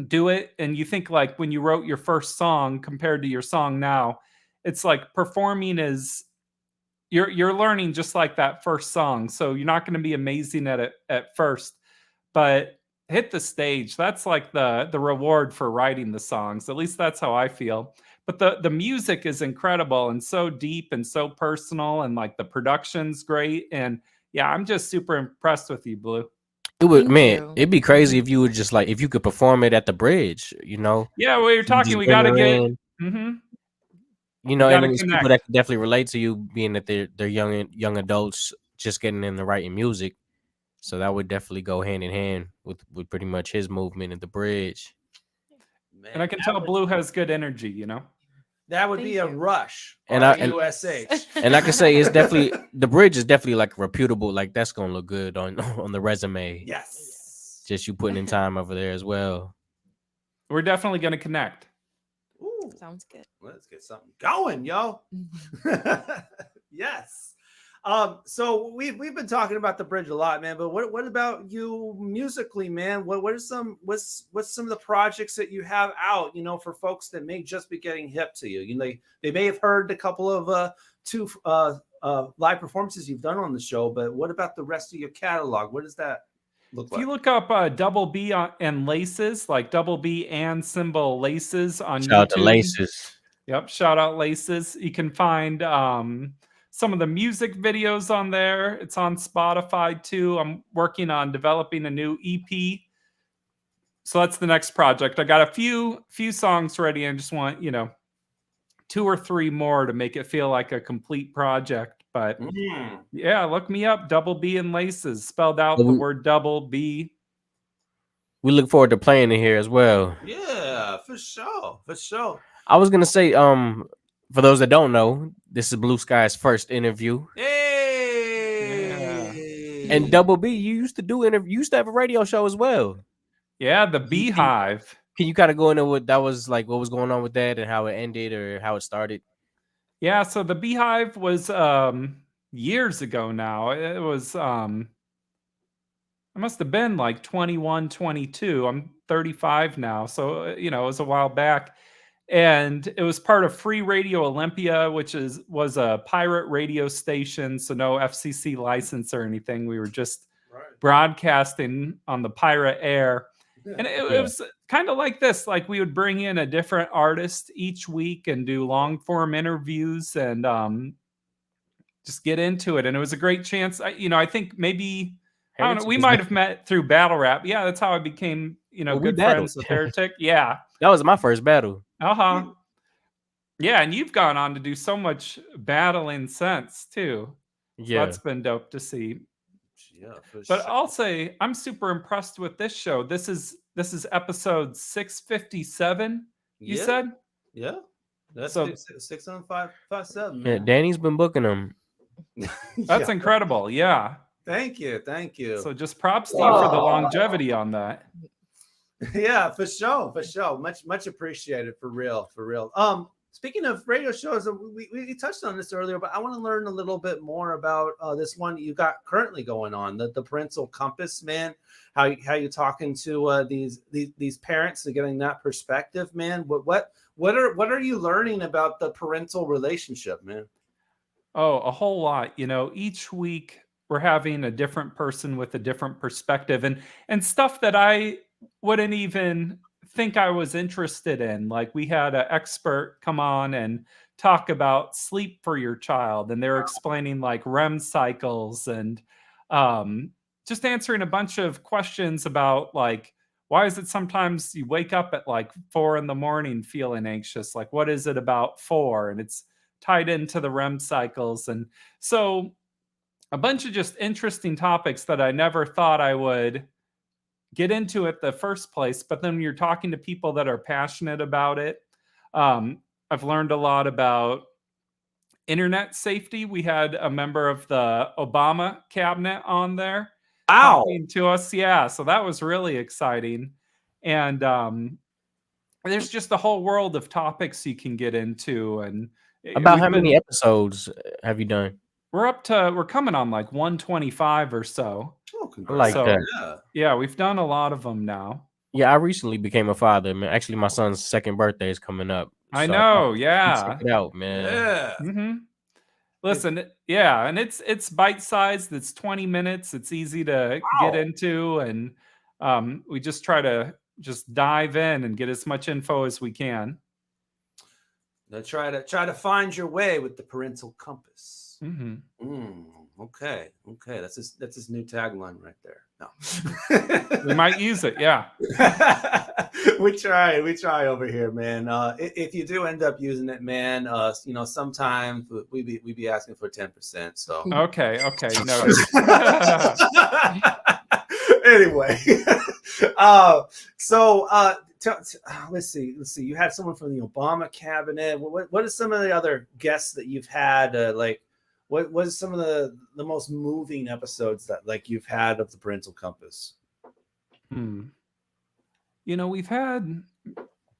do it, and you think like when you wrote your first song compared to your song now, it's like performing is you're learning just like that first song. So you're not going to be amazing at it at first, but hit the stage. That's like the reward for writing the songs. At least that's how I feel. But the music is incredible and so deep and so personal, and like the production's great. And yeah, I'm just super impressed with you, Blue. It would, man, it'd be crazy if you would just like, if you could perform it at the bridge, you know? Yeah, we were talking, just we bring got to her get, in. mhm. You know, We and gotta it's people connect. that can definitely relate to you, being that they're young adults just getting in the writing music. So that would definitely go hand in hand with pretty much his movement at the bridge. And I can tell Blue has good energy, you know? That would be a Rush. And RUSH. and I can say it's definitely, the bridge is definitely like reputable. Like, that's gonna look good on the resume. Yes. Just you putting in time over there as well. We're definitely going to connect. Ooh, sounds good. Let's get something going, yo. Yes. So we've been talking about the bridge a lot, man. But what about you musically, man? What's some of the projects that you have out, you know, for folks that may just be getting hip to you? You know, they may have heard a couple of two live performances you've done on the show, but what about the rest of your catalog? What does that look If like? you look up Double B and Laces, like Double B and symbol Laces on YouTube. Shout out to Laces. Yep, shout out Laces. You can find some of the music videos on there. It's on Spotify too. I'm working on developing a new EP. So that's the next project. I got a few songs ready. I just want, you know, 2 or 3 more to make it feel like a complete project. But yeah, look me up, Double B and Laces, spelled out the word double B. We look forward to playing it here as well. Yeah, for sure. For sure. I was gonna say, for those that don't know, this is Blue Sky's first interview. Hey. And Double B, you used to have a radio show as well. Yeah, the Beehive. Can you kind of go into what that was like, what was going on with that and how it ended or how it started? Yeah, so the Beehive was years ago now. It was I must have been like 21, 22. I'm 35 now. So, you know, it was a while back. and it was part of Free Radio Olympia, which was a pirate radio station, so no FCC license or anything. We were just broadcasting on the pirate air. And it was kind of like this, like we would bring in a different artist each week and do long form interviews and just get into it. And it was a great chance. I think maybe, I don't know, we might have met through battle rap. Yeah, that's how I became, good friends with Heretic. Yeah. That was my first battle. Uh-huh. Yeah, and you've gone on to do so much battling since too. So Yeah. that's been dope to see. Yeah, for But sure. I'll say I'm super impressed with this show. This is episode 657. You Yeah. said? Yeah. That's So- 61557. Yeah, Danny's been booking them. That's incredible. Yeah. Thank you. Thank you. So just props to you for the longevity on that. Yeah, for sure. Much appreciated, for real. Speaking of radio shows, we touched on this earlier, but I want to learn a little bit more about this one you got currently going on, the parental compass, man. How you talking to these parents and getting that perspective, man. What are you learning about the parental relationship, man? Oh, a whole lot. Each week we're having a different person with a different perspective and stuff that I wouldn't even think I was interested in. Like we had an expert come on and talk about sleep for your child, and they're explaining like REM cycles and just answering a bunch of questions about like, why is it sometimes you wake up at like 4 a.m. feeling anxious? Like, what is it about 4? And it's tied into the REM cycles. And so a bunch of just interesting topics that I never thought I would get into it the first place. But then when you're talking to people that are passionate about it, I've learned a lot about internet safety. We had a member of the Obama cabinet on there talking to us. Yeah, so that was really exciting. And there's just a whole world of topics you can get into. And About how many episodes have you done? We're coming on like 125 or so. Oh, I like that. Yeah, we've done a lot of them now. Yeah, I recently became a father, man. Actually, my son's second birthday is coming up. I so know, check yeah. it out, man. Yeah. Mm-hmm. Listen, yeah, and it's bite-sized. It's 20 minutes. It's easy to get into, and we just try to just dive in and get as much info as we can. Try to find your way with the parental compass. Mm-hmm. Okay. That's his new tagline right there. No, we might use it. Yeah, we try over here, man. If you do end up using it, man, sometimes we be asking for 10%. So okay, no. Anyway, let's see. You had someone from the Obama cabinet. What are some of the other guests that you've had? What was some of the most moving episodes that like you've had of the parental compass? We've had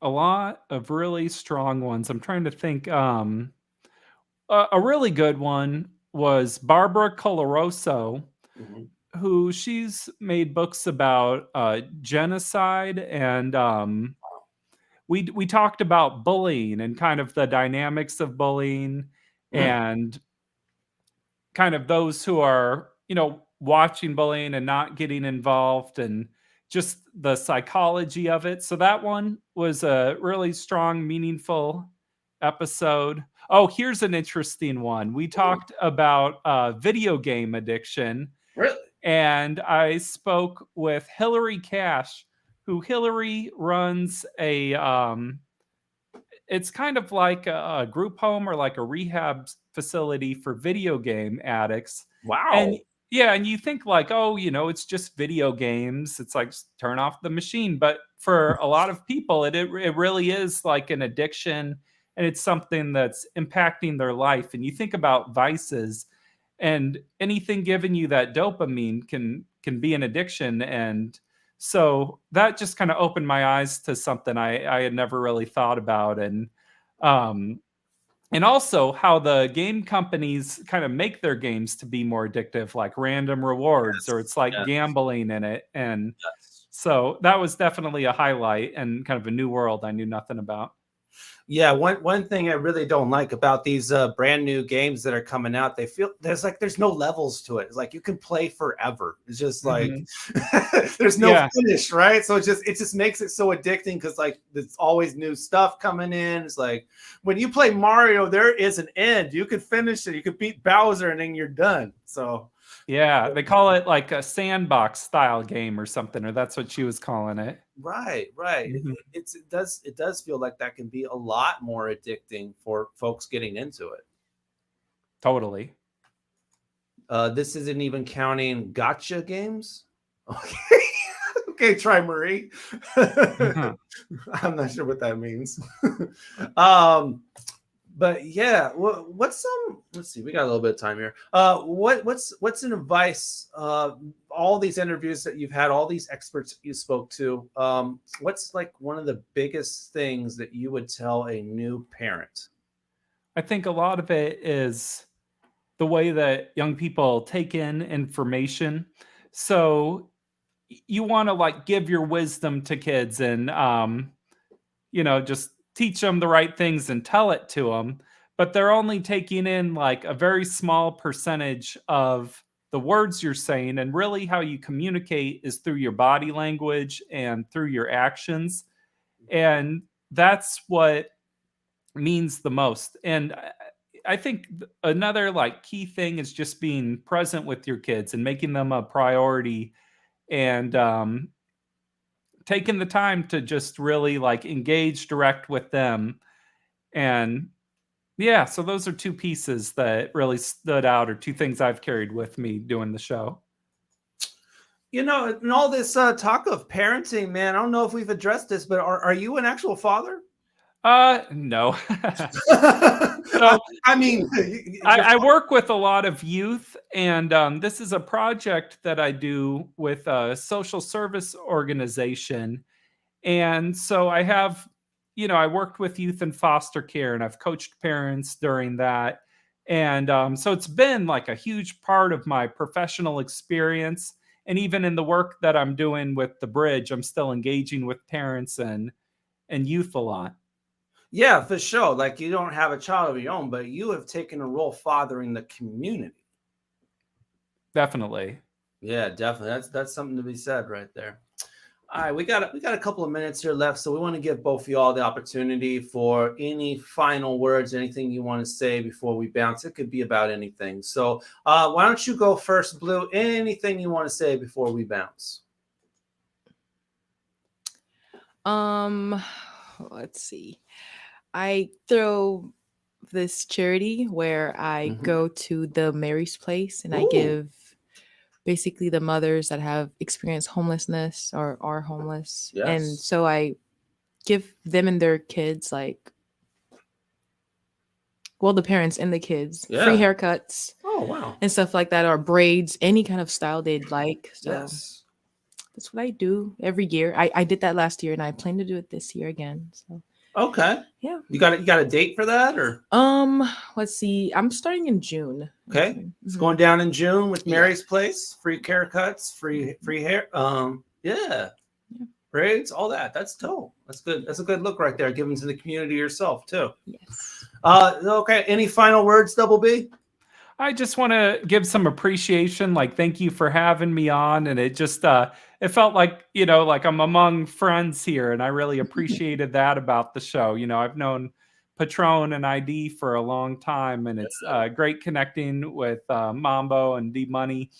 a lot of really strong ones. I'm trying to think. A really good one was Barbara Coloroso, who she's made books about genocide, and we talked about bullying and kind of the dynamics of bullying and kind of those who are, watching bullying and not getting involved and just the psychology of it. So that one was a really strong, meaningful episode. Oh, here's an interesting one. We talked about video game addiction. Really? And I spoke with Hillary Cash, who Hillary runs it's kind of like a group home or like a rehab facility for video game addicts. Wow. And and you think like, oh, it's just video games. It's like turn off the machine. But for a lot of people, it really is like an addiction, and it's something that's impacting their life. And you think about vices, and anything giving you that dopamine can be an addiction. And so that just kind of opened my eyes to something I had never really thought about. And also how the game companies kind of make their games to be more addictive, like random rewards, or it's like gambling in it. And so that was definitely a highlight and kind of a new world I knew nothing about. Yeah, one thing I really don't like about these brand new games that are coming out, they feel there's no levels to it. It's like you can play forever. It's just like there's no finish, right? So it just makes it so addicting because like there's always new stuff coming in. It's like when you play Mario, there is an end. You could finish it, you could beat Bowser, and then you're done. So yeah, they call it like a sandbox style game or something, or that's what she was calling it. Right. It does feel like that can be a lot more addicting for folks getting into it. Totally. This isn't even counting gotcha games. Okay. Okay, try Marie. I'm not sure what that means. But yeah, what's some? Let's see, we got a little bit of time here. What's an advice? All these interviews that you've had, all these experts that you spoke to. What's like one of the biggest things that you would tell a new parent? I think a lot of it is the way that young people take in information. So you want to like give your wisdom to kids and just teach them the right things and tell it to them, but they're only taking in like a very small percentage of the words you're saying, and really how you communicate is through your body language and through your actions, and that's what means the most. And I think another like key thing is just being present with your kids and making them a priority, and taking the time to just really like engage direct with them. And yeah, so those are two pieces that really stood out, or two things I've carried with me doing the show. And all this talk of parenting, man, I don't know if we've addressed this, but are you an actual father? No. So, I mean, I work with a lot of youth, and this is a project that I do with a social service organization. And so I have, I worked with youth in foster care, and I've coached parents during that. And so it's been like a huge part of my professional experience. And even in the work that I'm doing with the Bridge, I'm still engaging with parents and youth a lot. Yeah, for sure. Like you don't have a child of your own, but you have taken a role fathering the community. Definitely. Yeah, definitely. That's something to be said right there. All right, we got a couple of minutes here left, so we want to give both of y'all the opportunity for any final words, anything you want to say before we bounce. It could be about anything. So why don't you go first, Blue? Anything you want to say before we bounce? Let's see. I throw this charity where I go to the Mary's Place, and I give basically the mothers that have experienced homelessness or are homeless. Yes. And so I give them and their kids the parents and the kids free haircuts. Oh, wow. And stuff like that, or braids, any kind of style they'd like. So yes. That's what I do every year. I did that last year, and I plan to do it this year again. So okay. Yeah. You got a date for that, or? Let's see. I'm starting in June. Okay. It's going down in June with Mary's Place. Free haircuts, free hair. Yeah. Braids, all that. That's dope. That's good. That's a good look right there. Giving to the community yourself too. Yes. Okay. Any final words, Double B? I just want to give some appreciation. Like, thank you for having me on. And it just, it felt like, like I'm among friends here. And I really appreciated that about the show. I've known Patron and ID for a long time. And it's great connecting with Mambo and D-Money.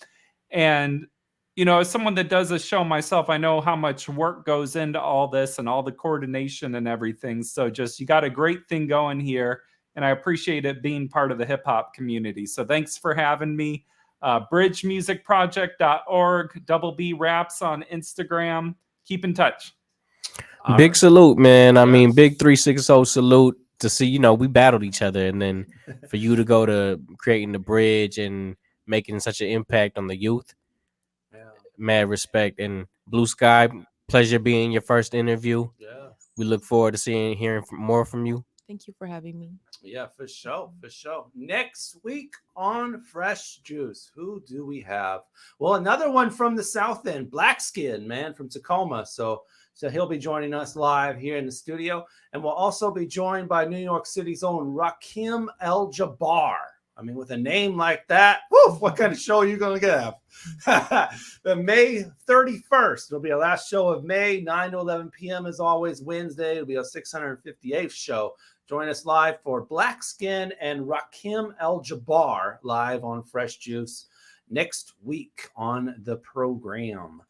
And, as someone that does a show myself, I know how much work goes into all this and all the coordination and everything. So just, you got a great thing going here. And I appreciate it being part of the hip hop community. So thanks for having me. bridgemusicproject.org, Double B Raps on Instagram. Keep in touch. Big salute, man. I mean, big 360 salute to see, we battled each other. And then for you to go to creating the Bridge and making such an impact on the youth, mad respect. And Blue Sky, pleasure being your first interview. Yeah. We look forward to hearing more from you. Thank you for having me. Yeah, for sure. Next week on Fresh Juice, who do we have? Well, another one from the South End, Black Skin, man, from Tacoma. So So he'll be joining us live here in the studio. And we'll also be joined by New York City's own Rakim El-Jabbar. I mean, with a name like that, woof, what kind of show are you going to have? The May 31st will be our last show of May, 9 to 11 p.m. as always. Wednesday, it'll be our 658th show. Join us live for Black Skin and Rakim El-Jabbar live on Fresh Juice next week on the program.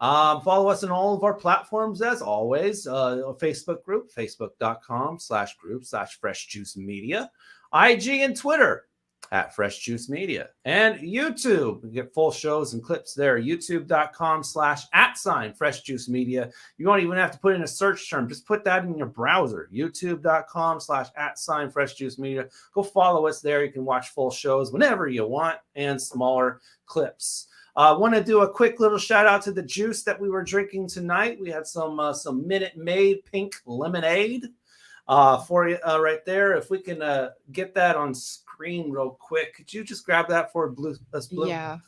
Follow us on all of our platforms as always. Facebook group, facebook.com/group/freshjuicemedia. IG and Twitter at Fresh Juice Media, and YouTube. We get full shows and clips there. YouTube.com/@Fresh Juice Media. You don't even have to put in a search term. Just put that in your browser. YouTube.com/@Fresh Juice Media. Go follow us there. You can watch full shows whenever you want and smaller clips. I want to do a quick little shout out to the juice that we were drinking tonight. We had some Minute Maid pink lemonade for you right there. If we can get that on screen real quick, could you just grab that for Blue? Yeah.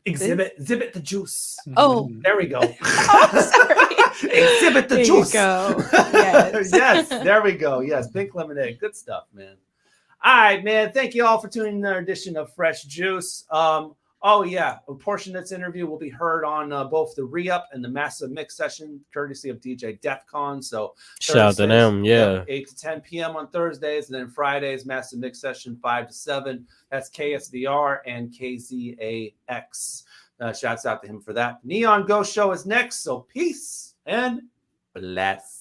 Exhibit the juice. Oh, there we go. Oh, sorry. Exhibit the There juice. You go. Yes. Yes, there we go. Yes, pink lemonade. Good stuff, man. All right, man. Thank you all for tuning in to our edition of Fresh Juice. Oh, yeah. A portion of this interview will be heard on both the Re-Up and the Massive Mix session, courtesy of DJ Defcon. So shout out to them. Yeah. 8 to 10 p.m. on Thursdays. And then Fridays, Massive Mix session 5 to 7. That's KSVR and KZAX. Shouts out to him for that. Neon Ghost Show is next. So peace and bless.